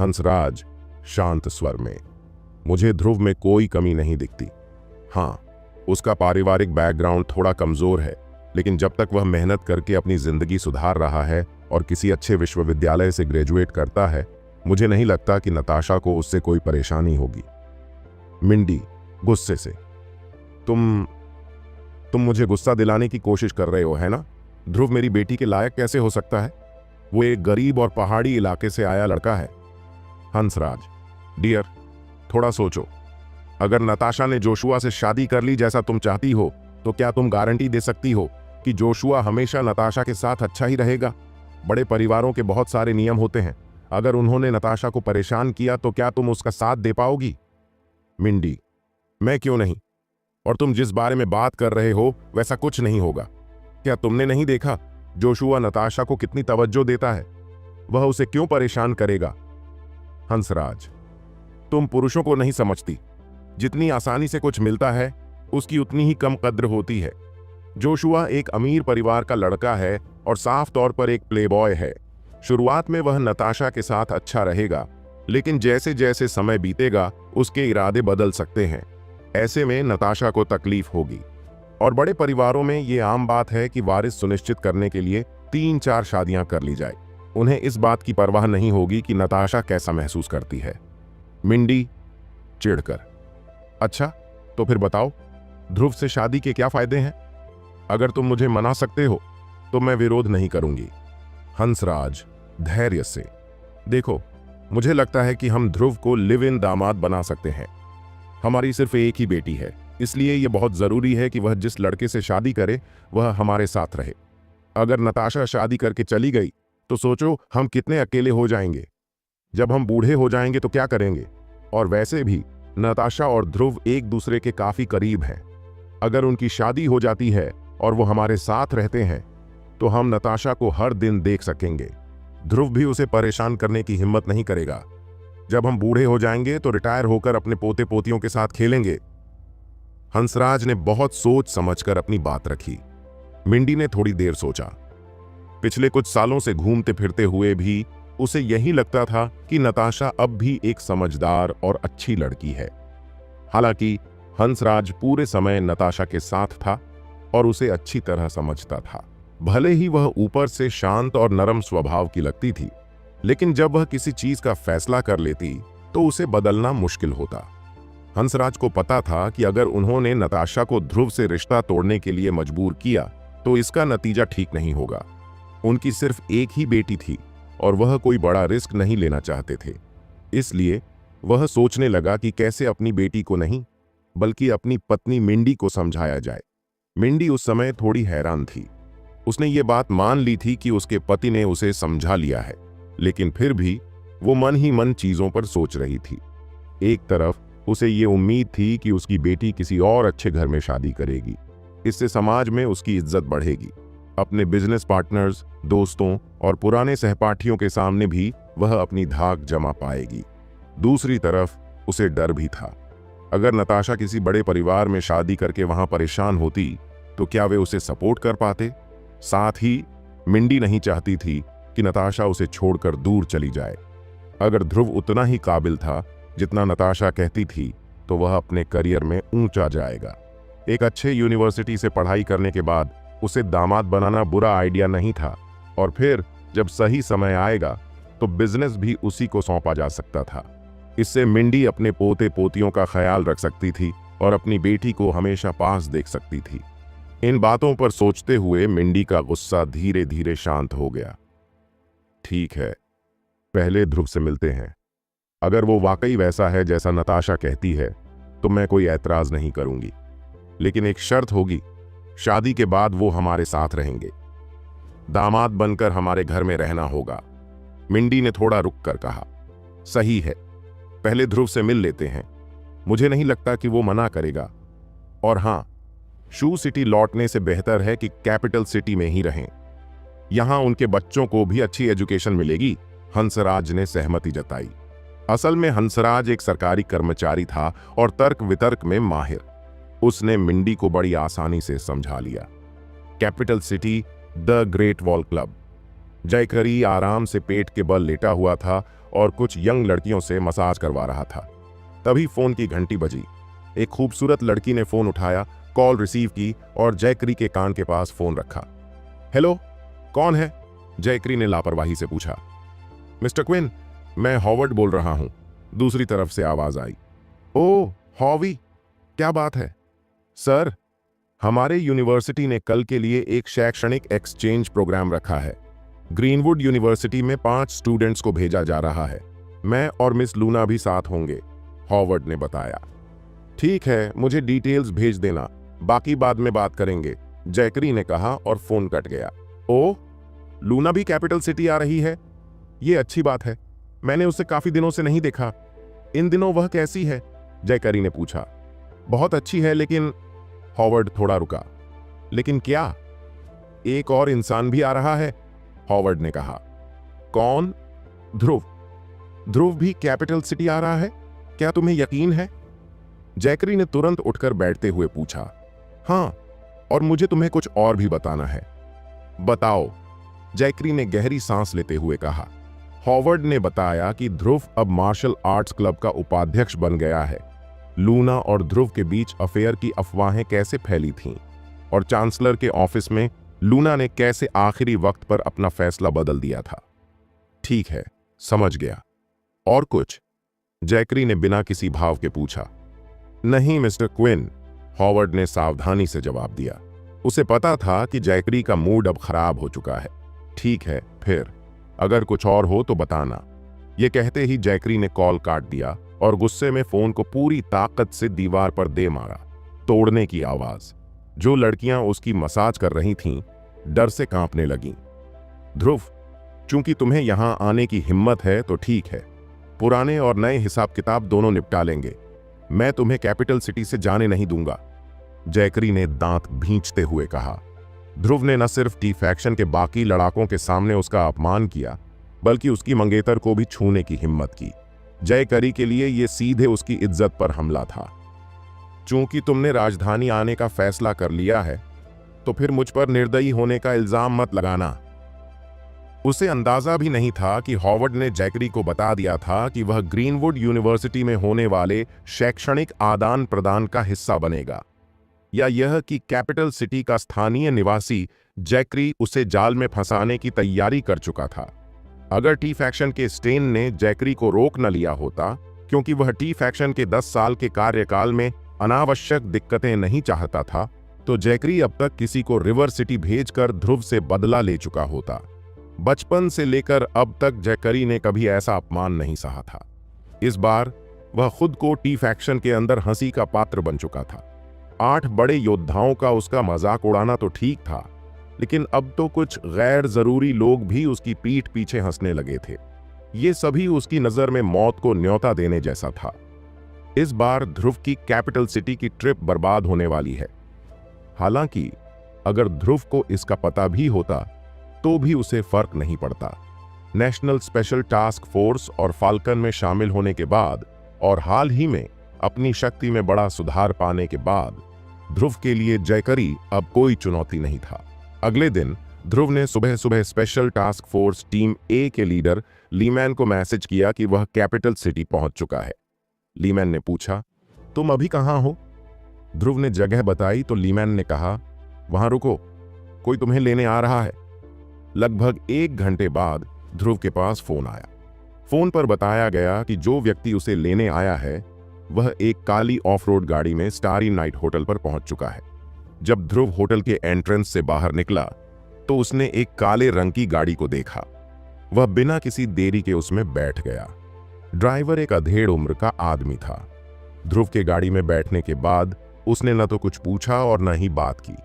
हंसराज, शांत स्वर में, मुझे ध्रुव में कोई कमी नहीं दिखती। हाँ, उसका पारिवारिक बैकग्राउंड थोड़ा कमजोर है, लेकिन जब तक वह मेहनत करके अपनी जिंदगी सुधार रहा है और किसी अच्छे विश्वविद्यालय से ग्रेजुएट करता है, मुझे नहीं लगता कि नताशा को उससे कोई परेशानी होगी। मिंडी गुस्से से, तुम मुझे गुस्सा दिलाने की कोशिश कर रहे हो, है ना? ध्रुव मेरी बेटी के लायक कैसे हो सकता है? वो एक गरीब और पहाड़ी इलाके से आया लड़का है। हंसराज, डियर, थोड़ा सोचो। अगर नताशा ने जोशुआ से शादी कर ली जैसा तुम चाहती हो, तो क्या तुम गारंटी दे सकती हो कि जोशुआ हमेशा नताशा के साथ अच्छा ही रहेगा? बड़े परिवारों के बहुत सारे नियम होते हैं। अगर उन्होंने नताशा को परेशान किया तो क्या तुम उसका साथ दे पाओगी? मिंडी, मैं क्यों नहीं? और तुम जिस बारे में बात कर रहे हो वैसा कुछ नहीं होगा। क्या तुमने नहीं देखा जोशुआ नताशा को कितनी तवज्जो देता है? वह उसे क्यों परेशान करेगा? हंसराज, तुम पुरुषों को नहीं समझती। जितनी आसानी से कुछ मिलता है उसकी उतनी ही कम कद्र होती है। जोशुआ एक अमीर परिवार का लड़का है और साफ तौर पर एक प्लेबॉय है। शुरुआत में वह नताशा के साथ अच्छा रहेगा, लेकिन जैसे जैसे समय बीतेगा उसके इरादे बदल सकते हैं। ऐसे में नताशा को तकलीफ होगी। और बड़े परिवारों में ये आम बात है कि वारिस सुनिश्चित करने के लिए 3-4 शादियां कर ली जाए। उन्हें इस बात की परवाह नहीं होगी कि नताशा कैसा महसूस करती है। मिंडी चिढ़कर, अच्छा तो फिर बताओ, ध्रुव से शादी के क्या फायदे हैं? अगर तुम मुझे मना सकते हो तो मैं विरोध नहीं करूंगी। हंसराज धैर्य से, देखो, मुझे लगता है कि हम ध्रुव को लिव इन दामाद बना सकते हैं। हमारी सिर्फ एक ही बेटी है, इसलिए यह बहुत जरूरी है कि वह जिस लड़के से शादी करे वह हमारे साथ रहे। अगर नताशा शादी करके चली गई तो सोचो हम कितने अकेले हो जाएंगे। जब हम बूढ़े हो जाएंगे तो क्या करेंगे? और वैसे भी नताशा और ध्रुव एक दूसरे के काफी करीब हैं। अगर उनकी शादी हो जाती है और वो हमारे साथ रहते हैं तो हम नताशा को हर दिन देख सकेंगे। ध्रुव भी उसे परेशान करने की हिम्मत नहीं करेगा। जब हम बूढ़े हो जाएंगे तो रिटायर होकर अपने पोते पोतियों के साथ खेलेंगे। हंसराज ने बहुत सोच समझकर अपनी बात रखी। मिंडी ने थोड़ी देर सोचा। पिछले कुछ सालों से घूमते फिरते हुए भी उसे यही लगता था कि नताशा अब भी एक समझदार और अच्छी लड़की है। हालांकि हंसराज पूरे समय नताशा के साथ था और उसे अच्छी तरह समझता था। भले ही वह ऊपर से शांत और नरम स्वभाव की लगती थी, लेकिन जब वह किसी चीज का फैसला कर लेती तो उसे बदलना मुश्किल होता। हंसराज को पता था कि अगर उन्होंने नताशा को ध्रुव से रिश्ता तोड़ने के लिए मजबूर किया तो इसका नतीजा ठीक नहीं होगा। उनकी सिर्फ एक ही बेटी थी और वह कोई बड़ा रिस्क नहीं लेना चाहते थे। इसलिए वह सोचने लगा कि कैसे अपनी बेटी को नहीं बल्कि अपनी पत्नी मिंडी को समझाया जाए। मिंडी उस समय थोड़ी हैरान थी। उसने ये बात मान ली थी कि उसके पति ने उसे समझा लिया है, लेकिन फिर भी वो मन ही मन चीजों पर सोच रही थी। एक तरफ उसे ये उम्मीद थी कि उसकी बेटी किसी और अच्छे घर में शादी करेगी। इससे समाज में उसकी इज्जत बढ़ेगी। अपने बिजनेस पार्टनर्स, दोस्तों और पुराने सहपाठियों के सामने भी वह अपनी धाक जमा पाएगी। दूसरी तरफ उसे डर भी था। अगर नताशा किसी बड़े परिवार में शादी करके वहां परेशान होती तो क्या वे उसे सपोर्ट कर पाते? साथ ही मिंडी नहीं चाहती थी कि नताशा उसे छोड़कर दूर चली जाए। अगर ध्रुव उतना ही काबिल था जितना नताशा कहती थी तो वह अपने करियर में ऊंचा जाएगा। एक अच्छे यूनिवर्सिटी से पढ़ाई करने के बाद उसे दामाद बनाना बुरा आइडिया नहीं था, और फिर जब सही समय आएगा तो बिजनेस भी उसी को सौंपा जा सकता था। इससे मिंडी अपने पोते पोतियों का ख्याल रख सकती थी और अपनी बेटी को हमेशा पास देख सकती थी। इन बातों पर सोचते हुए मिंडी का गुस्सा धीरे धीरे शांत हो गया। ठीक है, पहले ध्रुव से मिलते हैं। अगर वो वाकई वैसा है जैसा नताशा कहती है तो मैं कोई ऐतराज नहीं करूंगी, लेकिन एक शर्त होगी, शादी के बाद वो हमारे साथ रहेंगे। दामाद बनकर हमारे घर में रहना होगा। मिंडी ने थोड़ा रुक कर कहा, सही है, पहले ध्रुव से मिल लेते हैं। मुझे नहीं लगता कि वो मना करेगा। और हां, शू सिटी लौटने से बेहतर है कि कैपिटल सिटी में ही रहें। यहां उनके बच्चों को भी अच्छी एजुकेशन मिलेगी। हंसराज ने सहमति जताई। असल में हंसराज एक सरकारी कर्मचारी था और तर्क वितर्क में माहिर। उसने मिंडी को बड़ी आसानी से समझा लिया। Capital city the great wall club. जयकरी आराम से पेट के बल लेटा हुआ था और कुछ यंग लड़कियों से मसाज करवा रहा था। तभी फोन की घंटी बजी। एक खूबसूरत लड़की ने फोन उठाया कॉल रिसीव की और जयकरी के कान के पास फोन रखा। हेलो, कौन है? जयकरी ने लापरवाही से पूछा। मिस्टर क्विन, मैं हॉवर्ड बोल रहा हूं, दूसरी तरफ से आवाज आई। ओह हॉवी, क्या बात है? सर, हमारे यूनिवर्सिटी ने कल के लिए एक शैक्षणिक एक्सचेंज प्रोग्राम रखा है। ग्रीनवुड यूनिवर्सिटी में 5 स्टूडेंट्स को भेजा जा रहा है। मैं और मिस लूना भी साथ होंगे, हॉवर्ड ने बताया। ठीक है, मुझे डिटेल्स भेज देना, बाकी बाद में बात करेंगे, जयकरी ने कहा और फोन कट गया। ओह, लूना भी कैपिटल सिटी आ रही है? ये अच्छी बात है, मैंने उसे काफी दिनों से नहीं देखा। इन दिनों वह कैसी है? जयकरी ने पूछा। बहुत अच्छी है, लेकिन हॉवर्ड थोड़ा रुका। लेकिन क्या? एक और इंसान भी आ रहा है, हॉवर्ड ने कहा। कौन? ध्रुव। ध्रुव भी कैपिटल सिटी आ रहा है? क्या तुम्हें यकीन है? जयकरी ने तुरंत उठकर बैठते हुए पूछा। हाँ, और मुझे तुम्हें कुछ और भी बताना है। बताओ, जयकरी ने गहरी सांस लेते हुए कहा। हॉवर्ड ने बताया कि ध्रुव अब मार्शल आर्ट्स क्लब का उपाध्यक्ष बन गया है। लूना और ध्रुव के बीच अफेयर की अफवाहें कैसे फैली थीं और चांसलर के ऑफिस में लूना ने कैसे आखिरी वक्त पर अपना फैसला बदल दिया था। ठीक है, समझ गया। और कुछ? जयकरी ने बिना किसी भाव के पूछा। नहीं मिस्टर क्विन, हॉवर्ड ने सावधानी से जवाब दिया। उसे पता था कि जयकरी का मूड अब खराब हो चुका है। ठीक है, फिर अगर कुछ और हो तो बताना। यह कहते ही जयकरी ने कॉल काट दिया और गुस्से में फोन को पूरी ताकत से दीवार पर दे मारा। तोड़ने की आवाज। जो लड़कियां उसकी मसाज कर रही थीं, डर से कांपने लगीं। ध्रुव, चूंकि तुम्हें यहां आने की हिम्मत है तो ठीक है, पुराने और नए हिसाब किताब दोनों निपटा लेंगे। मैं तुम्हें कैपिटल सिटी से जाने नहीं दूंगा, जयकरी ने दांत भींचते हुए कहा। ध्रुव ने न सिर्फ टी फैक्शन के बाकी लड़ाकों के सामने उसका अपमान किया, बल्कि उसकी मंगेतर को भी छूने की हिम्मत की। जयकरी के लिए यह सीधे उसकी इज्जत पर हमला था। चूंकि तुमने राजधानी आने का फैसला कर लिया है, तो फिर मुझ पर निर्दयी होने का इल्जाम मत लगाना। उसे अंदाजा भी नहीं था कि हॉवर्ड ने जयकरी को बता दिया था कि वह ग्रीनवुड यूनिवर्सिटी में होने वाले शैक्षणिक आदान प्रदान का हिस्सा बनेगा, या यह कि कैपिटल सिटी का स्थानीय निवासी जयकरी उसे जाल में फंसाने की तैयारी कर चुका था। अगर टी फैक्शन के स्टेन ने जयकरी को रोक न लिया होता, क्योंकि वह टी फैक्शन के 10 साल के कार्यकाल में अनावश्यक दिक्कतें नहीं चाहता था, तो जयकरी अब तक किसी को रिवर सिटी भेजकर ध्रुव से बदला ले चुका होता। बचपन से लेकर अब तक जयकरी ने कभी ऐसा अपमान नहीं सहा था। इस बार वह खुद को टी फैक्शन के अंदर हंसी का पात्र बन चुका था। 8 बड़े योद्धाओं का उसका मजाक उड़ाना तो ठीक था, लेकिन अब तो कुछ गैर जरूरी लोग भी उसकी पीठ पीछे हंसने लगे थे। ये सभी उसकी नजर में मौत को न्योता देने जैसा था। इस बार ध्रुव की कैपिटल सिटी की ट्रिप बर्बाद होने वाली है। हालांकि अगर ध्रुव को इसका पता भी होता तो भी उसे फर्क नहीं पड़ता। नेशनल स्पेशल टास्क फोर्स और फाल्कन में शामिल होने के बाद और हाल ही में अपनी शक्ति में बड़ा सुधार पाने के बाद ध्रुव के लिए जयकरी अब कोई चुनौती नहीं था। अगले दिन ध्रुव ने सुबह सुबह स्पेशल टास्क फोर्स टीम ए के लीडर लीमैन को मैसेज किया कि वह कैपिटल सिटी पहुंच चुका है। लीमैन ने पूछा, तुम अभी कहां हो? ध्रुव ने जगह बताई तो लीमैन ने कहा, वहां रुको, कोई तुम्हें लेने आ रहा है। लगभग 1 घंटे बाद ध्रुव के पास फोन आया। फोन पर बताया गया कि जो व्यक्ति उसे लेने आया है वह एक काली ऑफ रोड गाड़ी में स्टारी नाइट होटल पर पहुंच चुका है। जब ध्रुव होटल के एंट्रेंस से बाहर निकला तो उसने एक काले रंग की गाड़ी को देखा। वह बिना किसी देरी के उसमें बैठ गया। ड्राइवर एक अधेड़ उम्र का आदमी था। ध्रुव के गाड़ी में बैठने के बाद उसने न तो कुछ पूछा और न ही बात की।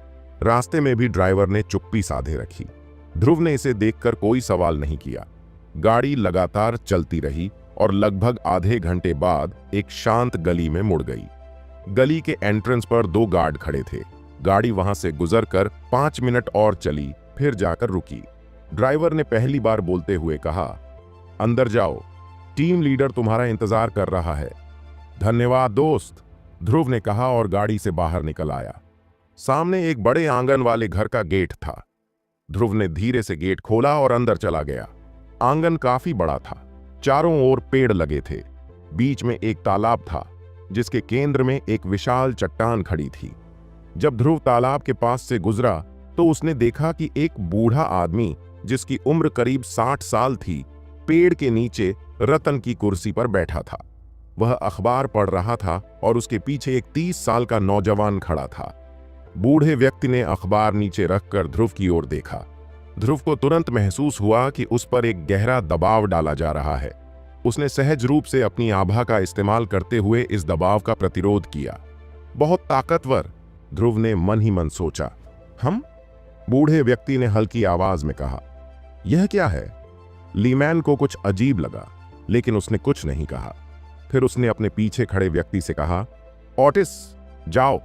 रास्ते में भी ड्राइवर ने चुप्पी साधे रखी। ध्रुव ने इसे देखकर कोई सवाल नहीं किया। गाड़ी लगातार चलती रही और लगभग आधे घंटे बाद एक शांत गली में मुड़ गई। गली के एंट्रेंस पर 2 गार्ड खड़े थे। गाड़ी वहां से गुजरकर 5 मिनट और चली, फिर जाकर रुकी। ड्राइवर ने पहली बार बोलते हुए कहा, अंदर जाओ, टीम लीडर तुम्हारा इंतजार कर रहा है। धन्यवाद दोस्त, ध्रुव ने कहा और गाड़ी से बाहर निकल आया। सामने एक बड़े आंगन वाले घर का गेट था। ध्रुव ने धीरे से गेट खोला और अंदर चला गया। आंगन काफी बड़ा था। चारों ओर पेड़ लगे थे। बीच में एक तालाब था जिसके केंद्र में एक विशाल चट्टान खड़ी थी। जब ध्रुव तालाब के पास से गुजरा तो उसने देखा कि एक बूढ़ा आदमी जिसकी उम्र करीब 60 साल थी, पेड़ के नीचे रतन की कुर्सी पर बैठा था। वह अखबार पढ़ रहा था और उसके पीछे एक 30 साल का नौजवान खड़ा था। बूढ़े व्यक्ति ने अखबार नीचे रखकर ध्रुव की ओर देखा। ध्रुव को तुरंत महसूस हुआ कि उस पर एक गहरा दबाव डाला जा रहा है। उसने सहज रूप से अपनी आभा का इस्तेमाल करते हुए इस दबाव का प्रतिरोध किया। बहुत ताकतवर, ध्रुव ने मन ही मन सोचा। हम? बूढ़े व्यक्ति ने हल्की आवाज में कहा। यह क्या है? लीमैन को कुछ अजीब लगा, लेकिन उसने कुछ नहीं कहा। फिर उसने अपने पीछे खड़े व्यक्ति से कहा, ऑटिस, जाओ,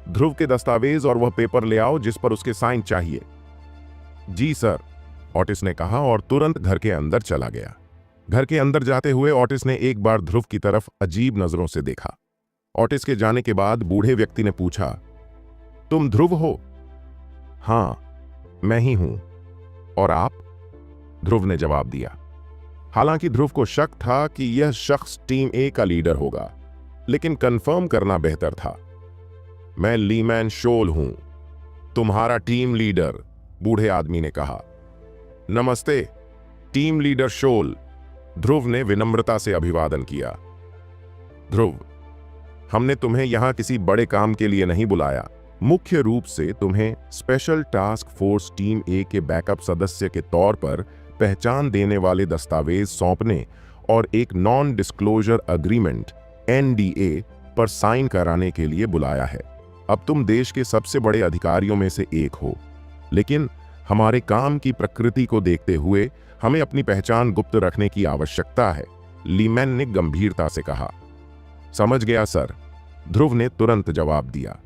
ध्रुव के दस्तावेज और वह पेपर ले आओ जिस पर उसके साइन चाहिए। जी सर, ऑटिस ने कहा और तुरंत घर के अंदर चला गया। घर के अंदर जाते हुए ऑटिस ने एक बार ध्रुव की तरफ अजीब नजरों से देखा। ऑटिस के जाने के बाद बूढ़े व्यक्ति ने पूछा, तुम ध्रुव हो? हां, मैं ही हूं। और आप? ध्रुव ने जवाब दिया। हालांकि ध्रुव को शक था कि यह शख्स टीम ए का लीडर होगा, लेकिन कंफर्म करना बेहतर था। मैं लीमैन शोल हूं, तुम्हारा टीम लीडर, बूढ़े आदमी ने कहा। नमस्ते, टीम लीडर शोल, ध्रुव ने विनम्रता से अभिवादन किया। ध्रुव, हमने तुम्हें यहां किसी बड़े काम के लिए नहीं बुलाया। मुख्य रूप से तुम्हें स्पेशल टास्क फोर्स टीम ए के बैकअप सदस्य के तौर पर पहचान देने वाले दस्तावेज सौंपने और एक नॉन डिस्क्लोजर अग्रीमेंट (NDA) पर साइन कराने के लिए बुलाया है। अब तुम देश के सबसे बड़े अधिकारियों में से एक हो, लेकिन हमारे काम की प्रकृति को देखते हुए हमें अपनी पहचान गुप्त रखने की आवश्यकता है, लीमैन ने गंभीरता से कहा। समझ गया सर, ध्रुव ने तुरंत जवाब दिया।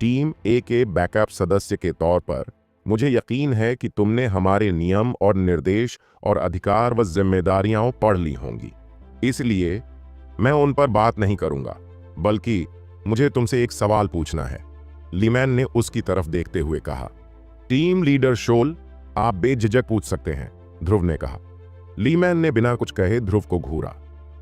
टीम ए के बैकअप सदस्य के तौर पर मुझे यकीन है कि तुमने हमारे नियम और निर्देश और अधिकार व जिम्मेदारियां पढ़ ली होंगी, इसलिए मैं उन पर बात नहीं करूंगा, बल्कि मुझे तुमसे एक सवाल पूछना है, लीमैन ने उसकी तरफ देखते हुए कहा। टीम लीडर शोल, आप बेझिझक पूछ सकते हैं, ध्रुव ने कहा। लीमैन ने बिना कुछ कहे ध्रुव को घूरा।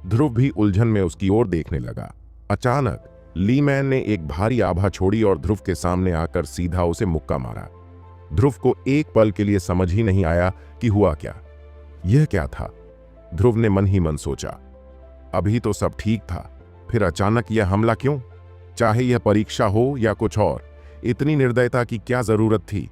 ध्रुव भी उलझन में उसकी ओर देखने लगा। अचानक लीमैन ने एक भारी आभा छोड़ी और ध्रुव के सामने आकर सीधा उसे मुक्का मारा। ध्रुव को एक पल के लिए समझ ही नहीं आया कि हुआ क्या। यह क्या था? ध्रुव ने मन ही मन सोचा। अभी तो सब ठीक था, फिर अचानक यह हमला क्यों? चाहे यह परीक्षा हो या कुछ और, इतनी निर्दयता की क्या जरूरत थी?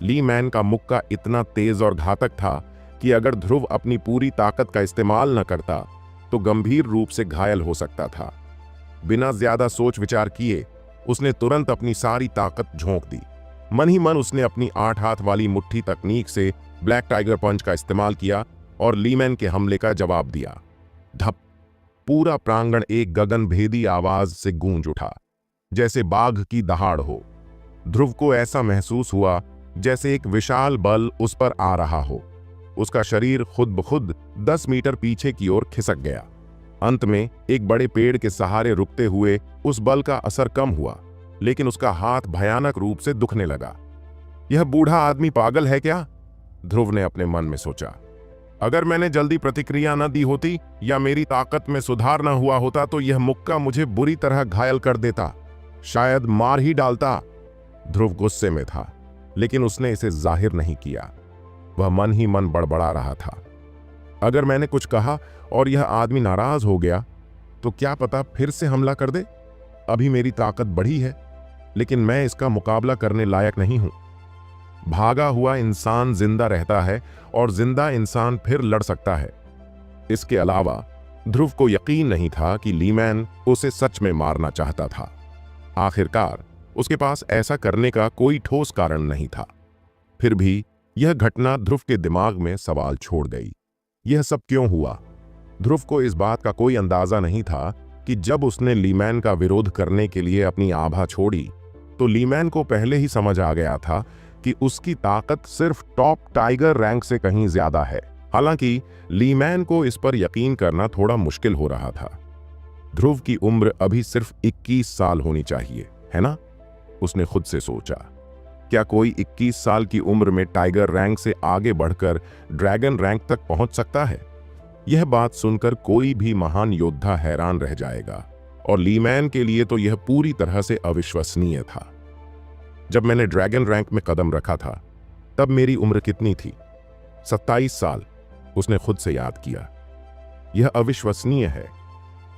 लीमैन का मुक्का इतना तेज और घातक था कि अगर ध्रुव अपनी पूरी ताकत का इस्तेमाल न करता तो गंभीर रूप से घायल हो सकता था। बिना ज्यादा सोच विचार किए उसने तुरंत अपनी सारी ताकत झोंक दी। मन ही मन उसने अपनी 8 हाथ वाली मुट्ठी तकनीक से ब्लैक टाइगर पंच का इस्तेमाल किया और लीमैन के हमले का जवाब दिया। धप! पूरा प्रांगण एक गगनभेदी आवाज से गूंज उठा, जैसे बाघ की दहाड़ हो। ध्रुव को ऐसा महसूस हुआ जैसे एक विशाल बल उस पर आ रहा हो। उसका शरीर खुद ब खुद 10 मीटर पीछे की ओर खिसक गया। अंत में एक बड़े पेड़ के सहारे रुकते हुए उस बल का असर कम हुआ, लेकिन उसका हाथ भयानक रूप से दुखने लगा। यह बूढ़ा आदमी पागल है क्या? ध्रुव ने अपने मन में सोचा। अगर मैंने जल्दी प्रतिक्रिया न दी होती या मेरी ताकत में सुधार न हुआ होता तो यह मुक्का मुझे बुरी तरह घायल कर देता, शायद मार ही डालता। ध्रुव गुस्से में था, लेकिन उसने इसे जाहिर नहीं किया। वह मन ही मन बड़बड़ा रहा था। अगर मैंने कुछ कहा और यह आदमी नाराज हो गया तो क्या पता फिर से हमला कर दे। अभी मेरी ताकत बढ़ी है, लेकिन मैं इसका मुकाबला करने लायक नहीं हूं। भागा हुआ इंसान जिंदा रहता है और जिंदा इंसान फिर लड़ सकता है। इसके अलावा ध्रुव को यकीन नहीं था कि लीमैन उसे सच में मारना चाहता था। आखिरकार उसके पास ऐसा करने का कोई ठोस कारण नहीं था। फिर भी यह घटना ध्रुव के दिमाग में सवाल छोड़ गई। यह सब क्यों हुआ? ध्रुव को इस बात का कोई अंदाजा नहीं था कि जब उसने लीमैन का विरोध करने के लिए अपनी आभा छोड़ी तो लीमैन को पहले ही समझ आ गया था कि उसकी ताकत सिर्फ टॉप टाइगर रैंक से कहीं ज्यादा है। हालांकि लीमैन को इस पर यकीन करना थोड़ा मुश्किल हो रहा था। ध्रुव की उम्र अभी सिर्फ 21 साल होनी चाहिए, है ना? उसने खुद से सोचा। क्या कोई 21 साल की उम्र में टाइगर रैंक से आगे बढ़कर ड्रैगन रैंक तक पहुंच सकता है? यह बात सुनकर कोई भी महान योद्धा हैरान रह जाएगा, और लीमैन के लिए तो यह पूरी तरह से अविश्वसनीय था। जब मैंने ड्रैगन रैंक में कदम रखा था तब मेरी उम्र कितनी थी? 27 साल, उसने खुद से याद किया। यह अविश्वसनीय है।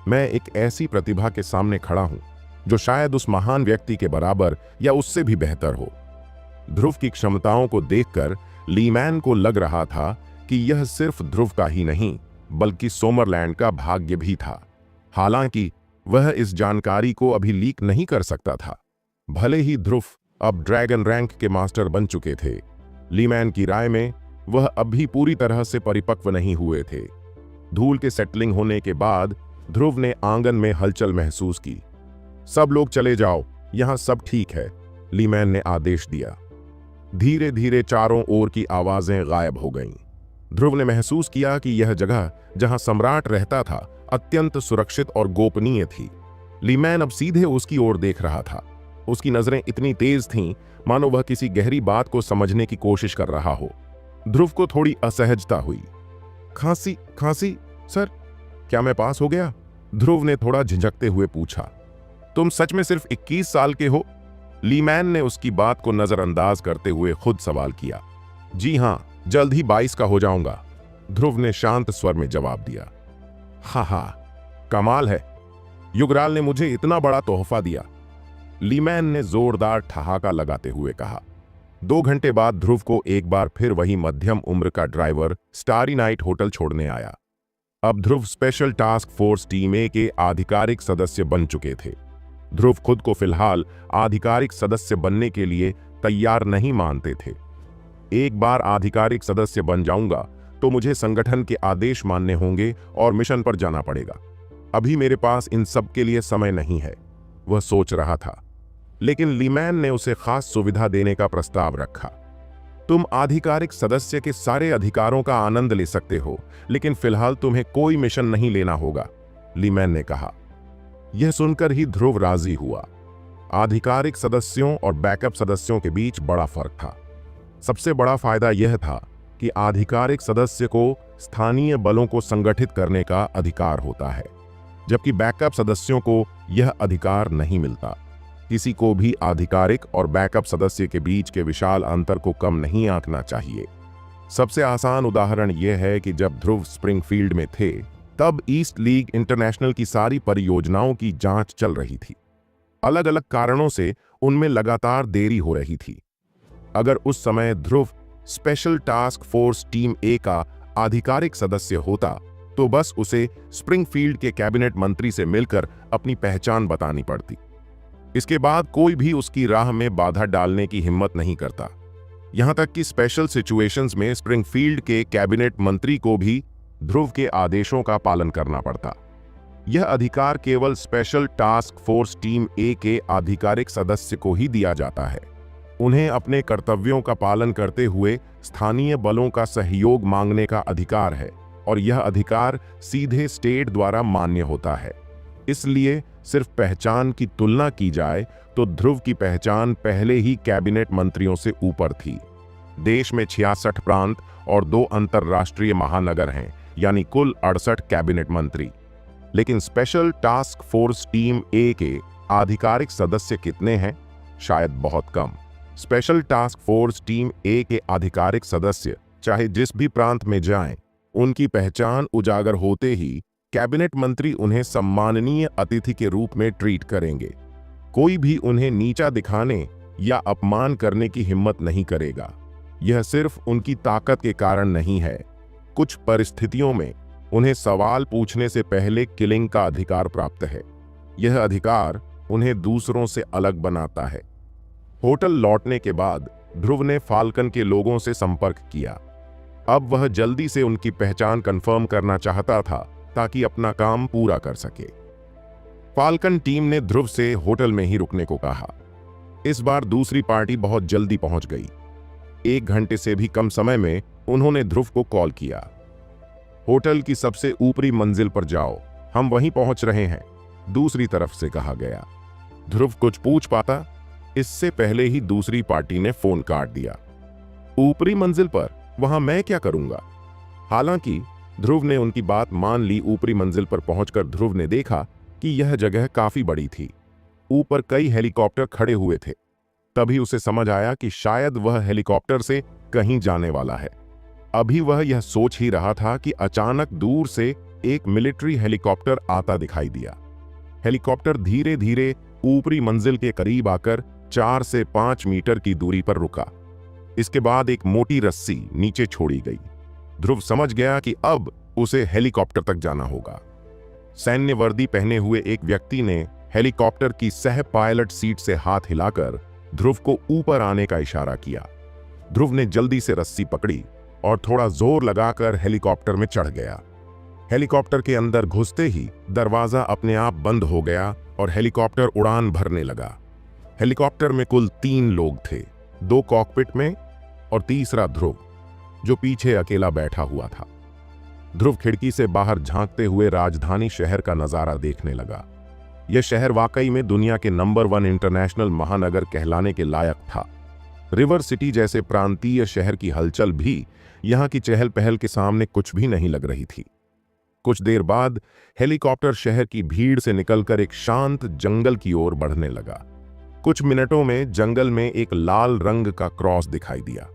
मैं एक ऐसी प्रतिभा के सामने खड़ा हूं जो शायद उस महान व्यक्ति के बराबर या उससे भी बेहतर हो। ध्रुव की क्षमताओं को देखकर लीमैन को लग रहा था कि यह सिर्फ ध्रुव का ही नहीं बल्कि सोमरलैंड का भाग्य भी था। हालांकि वह इस जानकारी को अभी लीक नहीं कर सकता था। भले ही ध्रुव अब ड्रैगन रैंक के मास्टर बन चुके थे, लीमैन की राय में वह अब भी पूरी तरह से परिपक्व नहीं हुए थे। धूल के सेटलिंग होने के बाद ध्रुव ने आंगन में हलचल महसूस की। सब लोग चले जाओ, यहां सब ठीक है, लीमैन ने आदेश दिया। धीरे धीरे चारों ओर की आवाजें गायब हो गईं। ध्रुव ने महसूस किया कि यह जगह जहां सम्राट रहता था अत्यंत सुरक्षित और गोपनीय थी। लीमैन अब सीधे उसकी ओर देख रहा था। उसकी नजरें इतनी तेज थीं मानो वह किसी गहरी बात को समझने की कोशिश कर रहा हो। ध्रुव को थोड़ी असहजता हुई। खांसी खांसी सर, क्या मैं पास हो गया? ध्रुव ने थोड़ा झिझकते हुए पूछा। तुम सच में सिर्फ 21 साल के हो? लीमैन ने उसकी बात को नजरअंदाज करते हुए खुद सवाल किया। जी हां, जल्द ही 22 का हो जाऊंगा, ध्रुव ने शांत स्वर में जवाब दिया। हा, कमाल है, युगराल ने मुझे इतना बड़ा तोहफा दिया, लीमैन ने जोरदार ठहाका लगाते हुए कहा। 2 घंटे बाद ध्रुव को एक बार फिर वही मध्यम उम्र का ड्राइवर स्टारी नाइट होटल छोड़ने आया। अब ध्रुव स्पेशल टास्क फोर्स टीम ए के आधिकारिक सदस्य बन चुके थे। ध्रुव खुद को फिलहाल आधिकारिक सदस्य बनने के लिए तैयार नहीं मानते थे। एक बार आधिकारिक सदस्य बन जाऊंगा तो मुझे संगठन के आदेश मानने होंगे और मिशन पर जाना पड़ेगा। अभी मेरे पास इन सब के लिए समय नहीं है, वह सोच रहा था। लेकिन लीमैन ने उसे खास सुविधा देने का प्रस्ताव रखा। तुम आधिकारिक सदस्य के सारे अधिकारों का आनंद ले सकते हो, लेकिन फिलहाल तुम्हें कोई मिशन नहीं लेना होगा, लीमैन ने कहा। यह सुनकर ही ध्रुव राजी हुआ। आधिकारिक सदस्यों और बैकअप सदस्यों के बीच बड़ा फर्क था। सबसे बड़ा फायदा यह था कि आधिकारिक सदस्य को स्थानीय बलों को संगठित करने का अधिकार होता है, जबकि बैकअप सदस्यों को यह अधिकार नहीं मिलता। किसी को भी आधिकारिक और बैकअप सदस्य के बीच के विशाल अंतर को कम नहीं आंकना चाहिए। सबसे आसान उदाहरण यह है कि जब ध्रुव स्प्रिंगफील्ड में थे तब ईस्ट लीग इंटरनेशनल की सारी परियोजनाओं की जांच चल रही थी। अलग अलग कारणों से उनमें लगातार देरी हो रही थी। अगर उस समय ध्रुव स्पेशल टास्क फोर्स टीम ए का आधिकारिक सदस्य होता तो बस उसे स्प्रिंगफील्ड के कैबिनेट मंत्री से मिलकर अपनी पहचान बतानी पड़ती। इसके बाद कोई भी उसकी राह में बाधा डालने की हिम्मत नहीं करता। यहां तक कि स्पेशल सिचुएशंस में स्प्रिंगफील्ड के कैबिनेट मंत्री को भी ध्रुव के आदेशों का पालन करना पड़ता। यह अधिकार केवल स्पेशल टास्क फोर्स टीम ए के आधिकारिक सदस्य को ही दिया जाता है। उन्हें अपने कर्तव्यों का पालन करते हुए स्थानीय बलों का सहयोग मांगने का अधिकार है और यह अधिकार सीधे स्टेट द्वारा मान्य होता है। इसलिए सिर्फ पहचान की तुलना की जाए तो ध्रुव की पहचान पहले ही कैबिनेट मंत्रियों से ऊपर थी। देश में 66 प्रांत और 2 अंतरराष्ट्रीय महानगर हैं, यानी कुल 68 कैबिनेट मंत्री। लेकिन स्पेशल टास्क फोर्स टीम ए के आधिकारिक सदस्य कितने हैं? शायद बहुत कम। स्पेशल टास्क फोर्स टीम ए के आधिकारिक सदस्य चाहे जिस भी प्रांत में जाएं, उनकी पहचान उजागर होते ही कैबिनेट मंत्री उन्हें सम्माननीय अतिथि के रूप में ट्रीट करेंगे। कोई भी उन्हें नीचा दिखाने या अपमान करने की हिम्मत नहीं करेगा। यह सिर्फ उनकी ताकत के कारण नहीं है। कुछ परिस्थितियों में उन्हें सवाल पूछने से पहले किलिंग का अधिकार प्राप्त है। यह अधिकार उन्हें दूसरों से अलग बनाता है। होटल लौटने के बाद ध्रुव ने फाल्कन के लोगों से संपर्क किया। अब वह जल्दी से उनकी पहचान कंफर्म करना चाहता था ताकि अपना काम पूरा कर सके। फाल्कन टीम ने ध्रुव से होटल में ही रुकने को कहा। इस बार दूसरी पार्टी बहुत जल्दी पहुंच गई। 1 घंटे से भी कम समय में उन्होंने ध्रुव को कॉल किया। होटल की सबसे ऊपरी मंजिल पर जाओ, हम वहीं पहुंच रहे हैं, दूसरी तरफ से कहा गया। ध्रुव कुछ पूछ पाता इससे पहले ही दूसरी पार्टी ने फोन काट दिया। ऊपरी मंजिल पर? वहां मैं क्या करूंगा? हालांकि ध्रुव ने उनकी बात मान ली। ऊपरी मंजिल पर पहुंचकर ध्रुव ने देखा कि यह जगह काफी बड़ी थी। ऊपर कई हेलीकॉप्टर खड़े हुए थे। तभी उसे समझ आया कि शायद वह हेलीकॉप्टर से कहीं जाने वाला है। अभी वह यह सोच ही रहा था कि अचानक दूर से एक मिलिट्री हेलीकॉप्टर आता दिखाई दिया। हेलीकॉप्टर धीरे धीरे ऊपरी मंजिल के करीब आकर 4 से 5 मीटर की दूरी पर रुका। इसके बाद एक मोटी रस्सी नीचे छोड़ी गई। ध्रुव समझ गया कि अब उसे हेलीकॉप्टर तक जाना होगा। सैन्य वर्दी पहने हुए एक व्यक्ति ने हेलीकॉप्टर की सह पायलट सीट से हाथ हिलाकर ध्रुव को ऊपर आने का इशारा किया। ध्रुव ने जल्दी से रस्सी पकड़ी और थोड़ा जोर लगाकर हेलीकॉप्टर में चढ़ गया। हेलीकॉप्टर के अंदर घुसते ही दरवाजा अपने आप बंद हो गया और हेलीकॉप्टर उड़ान भरने लगा। हेलीकॉप्टर में कुल 3 लोग थे, 2 कॉकपिट में और तीसरा ध्रुव, जो पीछे अकेला बैठा हुआ था। ध्रुव खिड़की से बाहर झांकते हुए राजधानी शहर का नजारा देखने लगा। यह शहर वाकई में दुनिया के नंबर 1 इंटरनेशनल महानगर कहलाने के लायक था। रिवर सिटी जैसे प्रांतीय शहर की हलचल भी यहां की चहल पहल के सामने कुछ भी नहीं लग रही थी। कुछ देर बाद हेलीकॉप्टर शहर की भीड़ से निकलकर एक शांत जंगल की ओर बढ़ने लगा। कुछ मिनटों में जंगल में एक लाल रंग का क्रॉस दिखाई दिया।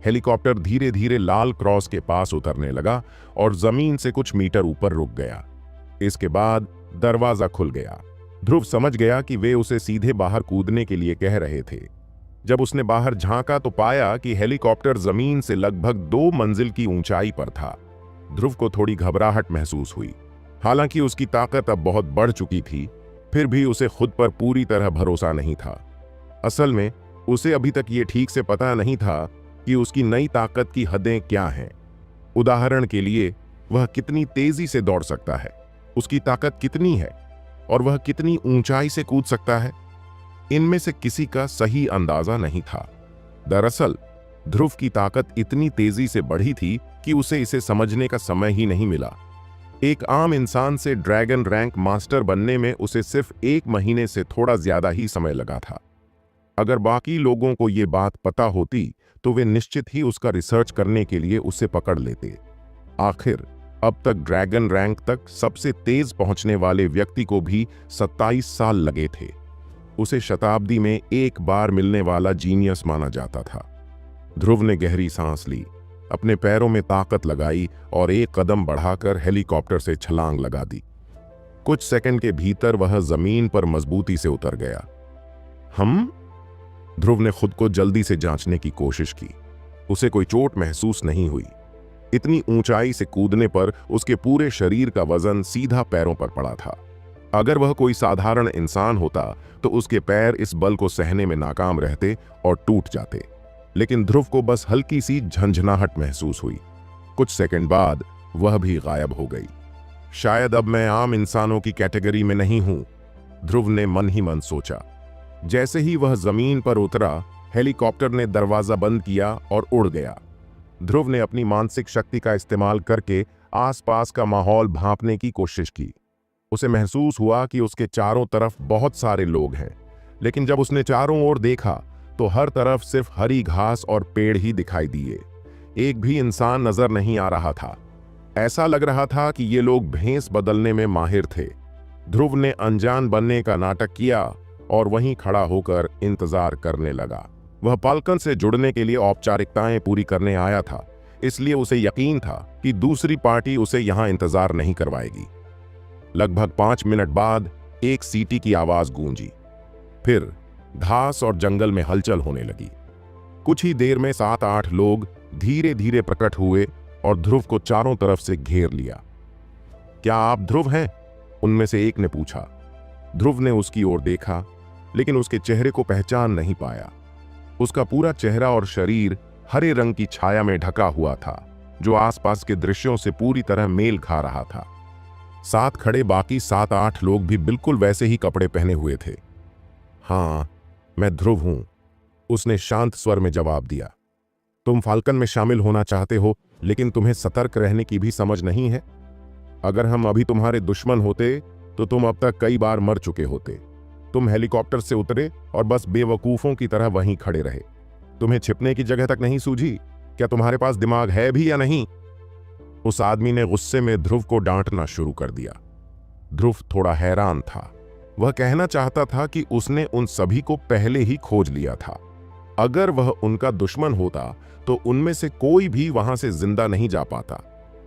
हेलीकॉप्टर धीरे धीरे लाल क्रॉस के पास उतरने लगा और जमीन से कुछ मीटर ऊपर रुक गया। इसके बाद दरवाजा खुल गया। ध्रुव समझ गया कि वे उसे सीधे बाहर कूदने के लिए कह रहे थे। जब उसने बाहर झांका तो पाया कि हेलीकॉप्टर जमीन से लगभग 2 मंजिल की ऊंचाई पर था। ध्रुव को थोड़ी घबराहट महसूस हुई। हालांकि उसकी ताकत अब बहुत बढ़ चुकी थी, फिर भी उसे खुद पर पूरी तरह भरोसा नहीं था। असल में उसे अभी तक ये ठीक से पता नहीं था कि उसकी नई ताकत की हदें क्या हैं। उदाहरण के लिए, वह कितनी तेजी से दौड़ सकता है, उसकी ताकत कितनी है और वह कितनी ऊंचाई से कूद सकता है। इनमें से किसी का सही अंदाजा नहीं था। दरअसल ध्रुव की ताकत इतनी तेजी से बढ़ी थी कि उसे इसे समझने का समय ही नहीं मिला। एक आम इंसान से ड्रैगन रैंक मास्टर बनने में उसे सिर्फ 1 महीने से थोड़ा ज्यादा ही समय लगा था। अगर बाकी लोगों को ये बात पता होती तो वे निश्चित ही उसका रिसर्च करने के लिए उसे पकड़ लेते। आखिर अब तक ड्रैगन रैंक तक सबसे तेज पहुंचने वाले व्यक्ति को भी 27 साल लगे थे। उसे शताब्दी में एक बार मिलने वाला जीनियस माना जाता था। ध्रुव ने गहरी सांस ली, अपने पैरों में ताकत लगाई और एक कदम बढ़ाकर हेलीकॉप्टर से छलांग लगा दी। कुछ सेकंड के भीतर वह जमीन पर मजबूती से उतर गया। ध्रुव ने खुद को जल्दी से जांचने की कोशिश की। उसे कोई चोट महसूस नहीं हुई। इतनी ऊंचाई से कूदने पर उसके पूरे शरीर का वजन सीधा पैरों पर पड़ा था। अगर वह कोई साधारण इंसान होता तो उसके पैर इस बल को सहने में नाकाम रहते और टूट जाते, लेकिन ध्रुव को बस हल्की सी झंझनाहट महसूस हुई। कुछ सेकंड बाद वह भी गायब हो गई। शायद अब मैं आम इंसानों की कैटेगरी में नहीं हूं, ध्रुव ने मन ही मन सोचा। जैसे ही वह जमीन पर उतरा, हेलीकॉप्टर ने दरवाजा बंद किया और उड़ गया। ध्रुव ने अपनी मानसिक शक्ति का इस्तेमाल करके आसपास का माहौल भांपने की कोशिश की। उसे महसूस हुआ कि उसके चारों तरफ बहुत सारे लोग हैं, लेकिन जब उसने चारों ओर देखा तो हर तरफ सिर्फ हरी घास और पेड़ ही दिखाई दिए। एक भी इंसान नजर नहीं आ रहा था। ऐसा लग रहा था कि ये लोग भैंस बदलने में माहिर थे। ध्रुव ने अनजान बनने का नाटक किया और वहीं खड़ा होकर इंतजार करने लगा। वह फाल्कन से जुड़ने के लिए औपचारिकताएं पूरी करने आया था, इसलिए उसे यकीन था कि दूसरी पार्टी उसे यहां इंतजार नहीं करवाएगी। लगभग 5 मिनट बाद एक सीटी की आवाज गूंजी। फिर घास और जंगल में हलचल होने लगी। कुछ ही देर में 7-8 लोग धीरे धीरे प्रकट हुए और ध्रुव को चारों तरफ से घेर लिया। क्या आप ध्रुव हैं? उनमें से एक ने पूछा। ध्रुव ने उसकी ओर देखा, लेकिन उसके चेहरे को पहचान नहीं पाया। उसका पूरा चेहरा और शरीर हरे रंग की छाया में ढका हुआ था, जो आसपास के दृश्यों से पूरी तरह मेल खा रहा था। साथ खड़े बाकी 7-8 लोग भी बिल्कुल वैसे ही कपड़े पहने हुए थे। हाँ, मैं ध्रुव हूं, उसने शांत स्वर में जवाब दिया। तुम फाल्कन में शामिल होना चाहते हो, लेकिन तुम्हें सतर्क रहने की भी समझ नहीं है। अगर हम अभी तुम्हारे दुश्मन होते तो तुम अब तक कई बार मर चुके होते। तुम हेलीकॉप्टर से उतरे और बस बेवकूफों की तरह वहीं खड़े रहे। तुम्हें छिपने की जगह तक नहीं सूझी? क्या तुम्हारे पास दिमाग है भी या नहीं? उस आदमी ने गुस्से में ध्रुव को डांटना शुरू कर दिया। ध्रुव थोड़ा हैरान था। वह कहना चाहता था कि उसने उन सभी को पहले ही खोज लिया था। अगर वह उनका दुश्मन होता तो उनमें से कोई भी वहां से जिंदा नहीं जा पाता।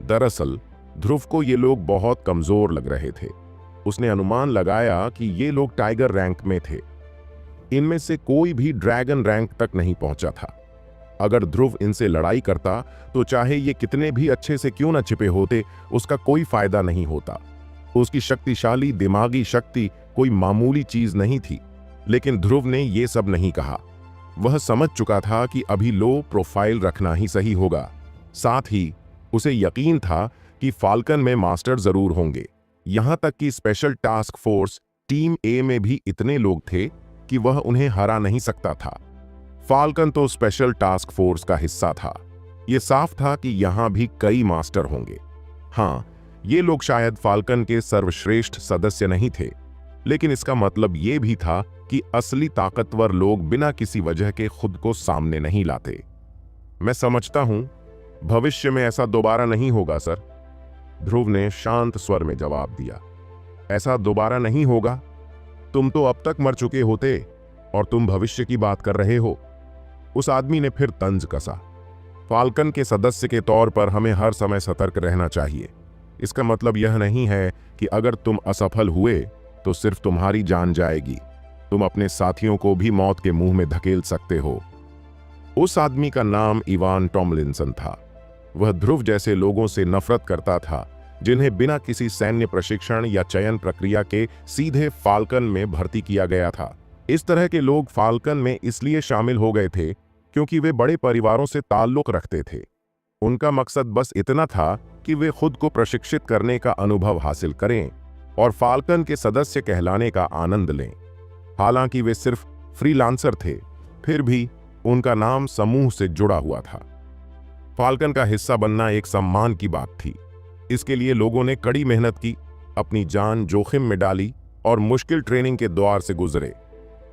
दरअसल ध्रुव को ये लोग बहुत कमजोर लग रहे थे। उसने अनुमान लगाया कि ये लोग टाइगर रैंक में थे। इनमें से कोई भी ड्रैगन रैंक तक नहीं पहुंचा था। अगर ध्रुव इनसे लड़ाई करता तो चाहे ये कितने भी अच्छे से क्यों न छिपे होते, उसका कोई फायदा नहीं होता। उसकी शक्तिशाली दिमागी शक्ति कोई मामूली चीज नहीं थी। लेकिन ध्रुव ने ये सब नहीं कहा। वह समझ चुका था कि अभी लो प्रोफाइल रखना ही सही होगा। साथ ही उसे यकीन था कि फाल्कन में मास्टर जरूर होंगे। यहां तक कि स्पेशल टास्क फोर्स टीम ए में भी इतने लोग थे कि वह उन्हें हरा नहीं सकता था। फाल्कन तो स्पेशल टास्क फोर्स का हिस्सा था। यह साफ था कि यहां भी कई मास्टर होंगे। हाँ, ये लोग शायद फाल्कन के सर्वश्रेष्ठ सदस्य नहीं थे, लेकिन इसका मतलब यह भी था कि असली ताकतवर लोग बिना किसी वजह के खुद को सामने नहीं लाते। मैं समझता हूं, भविष्य में ऐसा दोबारा नहीं होगा सर, ध्रुव ने शांत स्वर में जवाब दिया। ऐसा दोबारा नहीं होगा? तुम तो अब तक मर चुके होते और तुम भविष्य की बात कर रहे हो। उस आदमी ने फिर तंज कसा। फाल्कन के सदस्य के तौर पर हमें हर समय सतर्क रहना चाहिए। इसका मतलब यह नहीं है कि अगर तुम असफल हुए तो सिर्फ तुम्हारी जान जाएगी, तुम अपने साथियों को भी मौत के मुंह में धकेल सकते हो। उस आदमी का नाम इवान टॉमलिंसन था। वह ध्रुव जैसे लोगों से नफरत करता था, जिन्हें बिना किसी सैन्य प्रशिक्षण या चयन प्रक्रिया के सीधे फाल्कन में भर्ती किया गया था। इस तरह के लोग फाल्कन में इसलिए शामिल हो गए थे क्योंकि वे बड़े परिवारों से ताल्लुक रखते थे। उनका मकसद बस इतना था कि वे खुद को प्रशिक्षित करने का अनुभव हासिल करें और फाल्कन के सदस्य कहलाने का आनंद लें। हालांकि वे सिर्फ फ्रीलांसर थे, फिर भी उनका नाम समूह से जुड़ा हुआ था। फाल्कन का हिस्सा बनना एक सम्मान की बात थी। इसके लिए लोगों ने कड़ी मेहनत की, अपनी जान जोखिम में डाली और मुश्किल ट्रेनिंग के द्वार से गुजरे।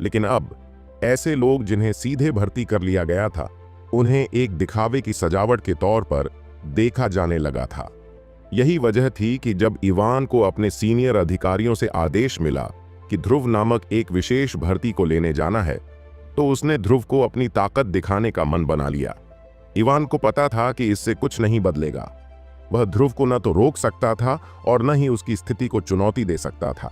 लेकिन अब ऐसे लोग जिन्हें सीधे भर्ती कर लिया गया था, उन्हें एक दिखावे की सजावट के तौर पर देखा जाने लगा था। यही वजह थी कि जब इवान को अपने सीनियर अधिकारियों से आदेश मिला कि ध्रुव नामक एक विशेष भर्ती को लेने जाना है, तो उसने ध्रुव को अपनी ताकत दिखाने का मन बना लिया। इवान को पता था कि इससे कुछ नहीं बदलेगा। वह ध्रुव को न तो रोक सकता था और न ही उसकी स्थिति को चुनौती दे सकता था,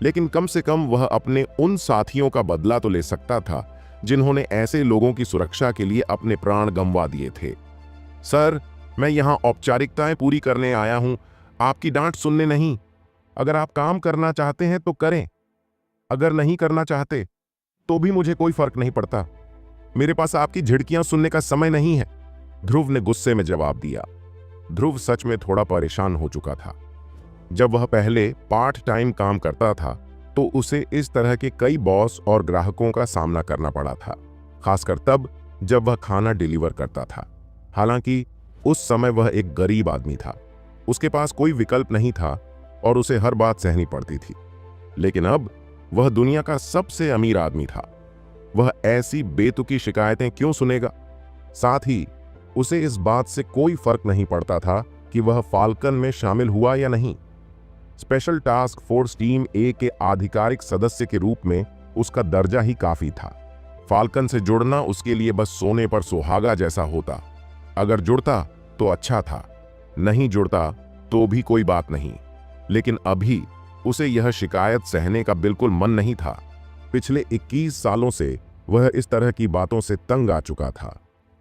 लेकिन कम से कम वह अपने उन साथियों का बदला तो ले सकता था जिन्होंने ऐसे लोगों की सुरक्षा के लिए अपने प्राण गंवा दिए थे। सर, मैं यहाँ औपचारिकताएं पूरी करने आया हूं, आपकी डांट सुनने नहीं। अगर आप काम करना चाहते हैं तो करें, अगर नहीं करना चाहते तो भी मुझे कोई फर्क नहीं पड़ता। मेरे पास आपकी झिड़कियां सुनने का समय नहीं है, ध्रुव ने गुस्से में जवाब दिया। ध्रुव सच में थोड़ा परेशान हो चुका था। जब वह पहले पार्ट टाइम काम करता था तो उसे इस तरह के कई बॉस और ग्राहकों का सामना करना पड़ा था, खासकर तब जब वह खाना डिलीवर करता था। हालांकि उस समय वह एक गरीब आदमी था, उसके पास कोई विकल्प नहीं था और उसे हर बात सहनी पड़ती थी। लेकिन अब वह दुनिया का सबसे अमीर आदमी था। वह ऐसी बेतुकी शिकायतें क्यों सुनेगा? साथ ही उसे इस बात से कोई फर्क नहीं पड़ता था कि वह फाल्कन में शामिल हुआ या नहीं। स्पेशल टास्क फोर्स टीम ए के आधिकारिक सदस्य के रूप में उसका दर्जा ही काफी था। फाल्कन से जुड़ना उसके लिए बस सोने पर सुहागा जैसा होता। अगर जुड़ता तो अच्छा था, नहीं जुड़ता तो भी कोई बात नहीं। लेकिन अभी उसे यह शिकायत सहने का बिल्कुल मन नहीं था। पिछले 21 सालों से वह इस तरह की बातों से तंग आ चुका था।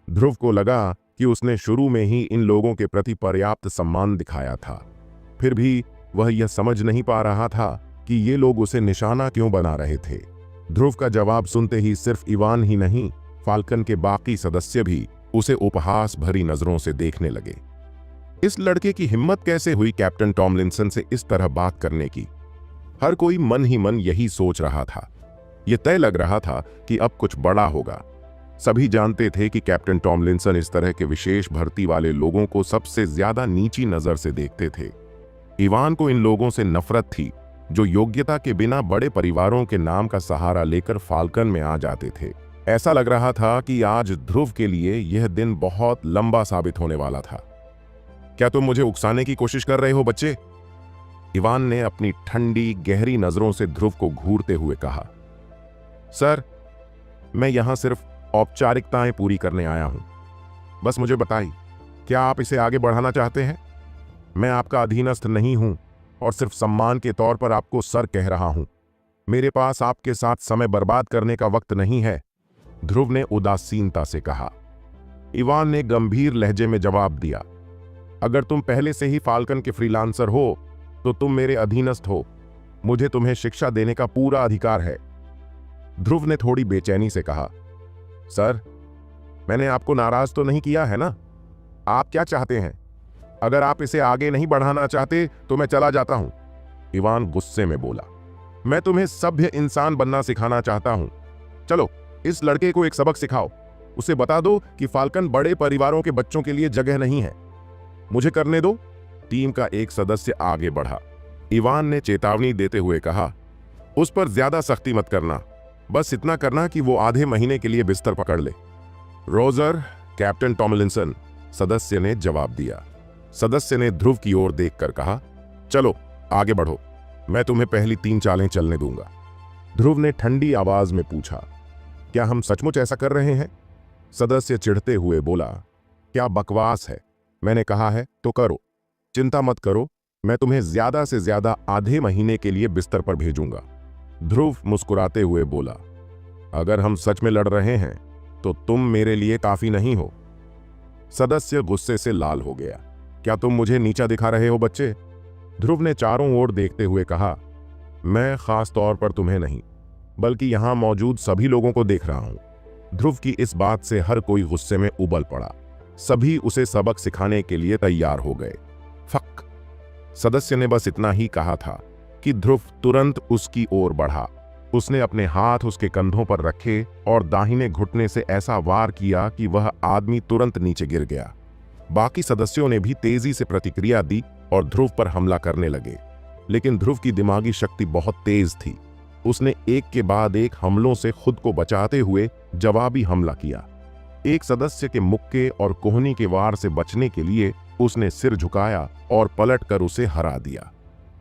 ध्रुव को लगा कि उसने शुरू में ही इन लोगों के प्रति पर्याप्त सम्मान दिखाया था, फिर भी वह यह समझ नहीं पा रहा था कि ये लोग उसे निशाना क्यों बना रहे थे। ध्रुव का जवाब सुनते ही सिर्फ इवान ही नहीं, फाल्कन के बाकी सदस्य भी उसे उपहास भरी नजरों से देखने लगे। इस लड़के की हिम्मत कैसे हुई कैप्टन टॉमलिंसन से इस तरह बात करने की? हर कोई मन ही मन यही सोच रहा था। यह तय लग रहा था कि अब कुछ बड़ा होगा। सभी जानते थे कि कैप्टन टॉमलिंसन इस तरह के विशेष भर्ती वाले लोगों को सबसे ज्यादा नीची नजर से देखते थे। इवान को इन लोगों से नफरत थी जो योग्यता के बिना बड़े परिवारों के नाम का सहारा लेकर फाल्कन में आ जाते थे। ऐसा लग रहा था कि आज ध्रुव के लिए यह दिन बहुत लंबा साबित होने वाला था। क्या तुम मुझे उकसाने की कोशिश कर रहे हो बच्चे? इवान ने अपनी ठंडी गहरी नजरों से ध्रुव को घूरते हुए कहा, सर, मैं यहां सिर्फ औपचारिकताएं पूरी करने आया हूं। बस मुझे बताइए, क्या आप इसे आगे बढ़ाना चाहते हैं? मैं आपका अधीनस्थ नहीं हूं और सिर्फ सम्मान के तौर पर आपको सर कह रहा हूं। मेरे पास आपके साथ समय बर्बाद करने का वक्त नहीं है, ध्रुव ने उदासीनता से कहा। इवान ने गंभीर लहजे में जवाब दिया, अगर तुम पहले से ही फाल्कन के फ्रीलांसर हो तो तुम मेरे अधीनस्थ हो। मुझे तुम्हें शिक्षा देने का पूरा अधिकार है। ध्रुव ने थोड़ी बेचैनी से कहा, सर, मैंने आपको नाराज तो नहीं किया है ना? आप क्या चाहते हैं? अगर आप इसे आगे नहीं बढ़ाना चाहते तो मैं चला जाता हूं, इवान गुस्से में बोला। मैं तुम्हें सभ्य इंसान बनना सिखाना चाहता हूं। चलो, इस लड़के को एक सबक सिखाओ। उसे बता दो कि फाल्कन बड़े परिवारों के बच्चों के लिए जगह नहीं है। मुझे करने दो। टीम का एक सदस्य आगे बढ़ा। इवान ने चेतावनी देते हुए कहा, उस पर ज्यादा सख्ती मत करना, बस इतना करना कि वो आधे महीने के लिए बिस्तर पकड़ ले। रोजर, कैप्टन टॉमलिंसन, सदस्य ने जवाब दिया। सदस्य ने ध्रुव की ओर देखकर कहा, चलो आगे बढ़ो, मैं तुम्हें पहली 3 चालें चलने दूंगा। ध्रुव ने ठंडी आवाज में पूछा, क्या हम सचमुच ऐसा कर रहे हैं? सदस्य चिढ़ते हुए बोला, क्या बकवास है? मैंने कहा है तो करो। चिंता मत करो, मैं तुम्हें ज्यादा से ज्यादा आधे महीने के लिए बिस्तर पर भेजूंगा। ध्रुव मुस्कुराते हुए बोला, अगर हम सच में लड़ रहे हैं तो तुम मेरे लिए काफी नहीं हो। सदस्य गुस्से से लाल हो गया। क्या तुम मुझे नीचा दिखा रहे हो बच्चे? ध्रुव ने चारों ओर देखते हुए कहा, मैं खास तौर पर तुम्हें नहीं, बल्कि यहां मौजूद सभी लोगों को देख रहा हूं। ध्रुव की इस बात से हर कोई गुस्से में उबल पड़ा। सभी उसे सबक सिखाने के लिए तैयार हो गए। फक। सदस्य ने बस इतना ही कहा था कि ध्रुव तुरंत उसकी ओर बढ़ा। उसने अपने हाथ उसके कंधों पर रखे और दाहिने घुटने से ऐसा वार किया कि वह आदमी तुरंत नीचे गिर गया। बाकी सदस्यों ने भी तेजी से प्रतिक्रिया दी और ध्रुव पर हमला करने लगे, लेकिन ध्रुव की दिमागी शक्ति बहुत तेज थी। उसने एक के बाद एक हमलों से खुद को बचाते हुए जवाबी हमला किया। एक सदस्य के मुक्के और कोहनी के वार से बचने के लिए उसने सिर झुकाया और पलटकर उसे हरा दिया।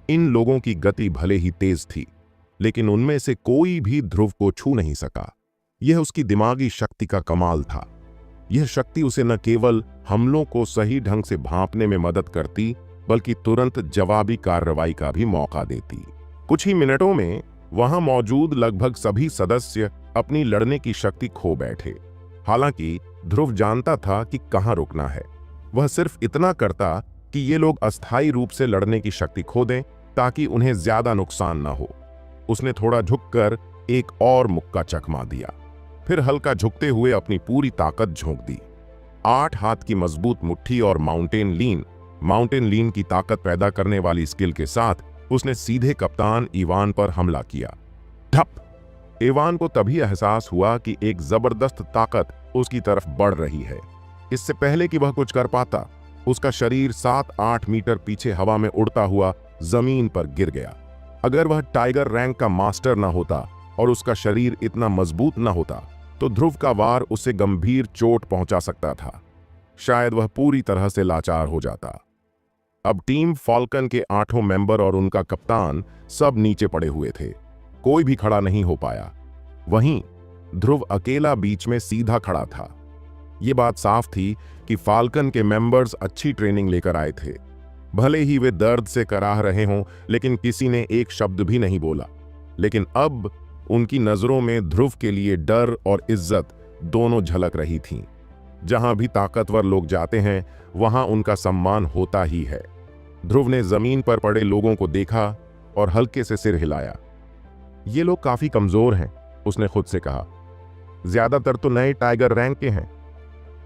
इन लोगों की गति भले ही तेज थी, लेकिन उनमें से कोई भी ध्रुव को छू नहीं सका। यह उसकी दिमागी शक्ति का कमाल था। यह शक्ति उसे न केवल हमलों को सही ढंग से भांपने में मदद करती, बल्कि तुरंत जवाबी कार्रवाई का भी मौका देती। कुछ ही मिनटों में वहां मौजूद लगभग सभी सदस्य अपनी लड़ने की शक्ति खो बैठे। हालांकि ध्रुव जानता था कि कहां रुकना है। वह सिर्फ इतना करता कि ये लोग अस्थायी रूप से लड़ने की शक्ति खो दें, ताकि उन्हें ज्यादा नुकसान न हो। उसने थोड़ा झुककर एक और मुक्का चकमा दिया, फिर हल्का झुकते हुए अपनी पूरी ताकत झोंक दी। 8 हाथ की मजबूत मुट्ठी और माउंटेन लीन की ताकत पैदा करने वाली स्किल के साथ उसने सीधे कप्तान इवान पर हमला किया। ठप। इवान को तभी एहसास हुआ कि एक जबरदस्त ताकत उसकी तरफ बढ़ रही है। इससे पहले कि वह कुछ कर पाता, उसका शरीर 7-8 मीटर पीछे हवा में उड़ता हुआ जमीन पर गिर गया। अगर वह टाइगर रैंक का मास्टर न होता और उसका शरीर इतना मजबूत न होता, तो ध्रुव का वार उसे गंभीर चोट पहुंचा सकता था। शायद वह पूरी तरह से लाचार हो जाता। अब टीम फाल्कन के 8 मेंबर और उनका कप्तान सब नीचे पड़े हुए थे। कोई भी खड़ा नहीं हो पाया। वहीं ध्रुव अकेला बीच में सीधा खड़ा था। ये बात साफ थी कि फाल्कन के मेंबर्स अच्छी ट्रेनिंग लेकर आए थे। भले ही वे दर्द से कराह रहे हों, लेकिन किसी ने एक शब्द भी नहीं बोला। लेकिन अब उनकी नजरों में ध्रुव के लिए डर और इज्जत दोनों झलक रही थीं। जहां भी ताकतवर लोग जाते हैं, वहां उनका सम्मान होता ही है। ध्रुव ने जमीन पर पड़े लोगों को देखा और हल्के से सिर हिलाया। ये लोग काफी कमजोर हैं, उसने खुद से कहा। ज्यादातर तो नए टाइगर रैंक के हैं।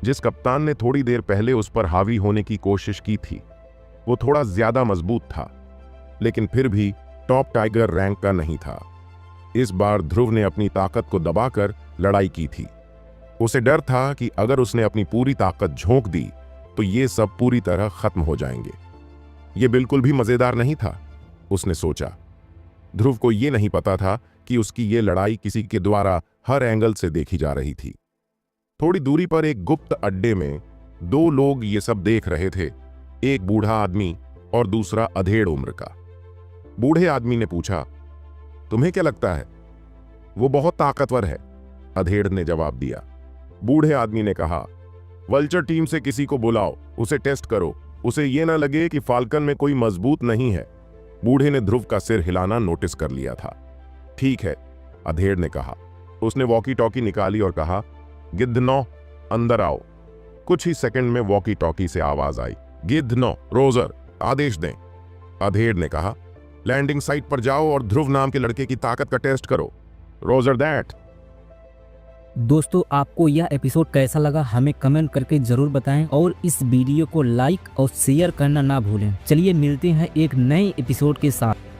जिस कप्तान ने थोड़ी देर पहले उस पर हावी होने की कोशिश की थी, वो थोड़ा ज्यादा मजबूत था, लेकिन फिर भी टॉप टाइगर रैंक का नहीं था। इस बार ध्रुव ने अपनी ताकत को दबाकर लड़ाई की थी। उसे डर था कि अगर उसने अपनी पूरी ताकत झोंक दी तो ये सब पूरी तरह खत्म हो जाएंगे। ये बिल्कुल भी मजेदार नहीं था, उसने सोचा। ध्रुव को ये नहीं पता था कि उसकी ये लड़ाई किसी के द्वारा हर एंगल से देखी जा रही थी। थोड़ी दूरी पर एक गुप्त अड्डे में 2 लोग ये सब देख रहे थे, एक बूढ़ा आदमी और दूसरा अधेड़ उम्र का। बूढ़े आदमी ने पूछा, तुम्हें क्या लगता है? वो बहुत ताकतवर है, अधेड़ ने जवाब दिया। बूढ़े आदमी ने कहा, वल्चर टीम से किसी को बुलाओ, उसे टेस्ट करो, उसे ये ना लगे कि फाल्कन में कोई मजबूत नहीं है। बूढ़े ने ध्रुव का सिर हिलाना नोटिस कर लिया था। ठीक है, अधेड़ ने कहा। उसने वॉकी टॉकी निकाली और कहा, गिद्धनो, अंदर आओ। कुछ ही सेकंड में वॉकी टॉकी से आवाज आई, गिद्धनो, रोजर, आदेश दें। अधेड़ ने कहा, लैंडिंग साइट पर जाओ और ध्रुव नाम के लड़के की ताकत का टेस्ट करो। Roger that. दोस्तों, आपको यह एपिसोड कैसा लगा हमें कमेंट करके जरूर बताएं और इस वीडियो को लाइक और शेयर करना ना भूलें। चलिए मिलते हैं एक नए एपिसोड के साथ।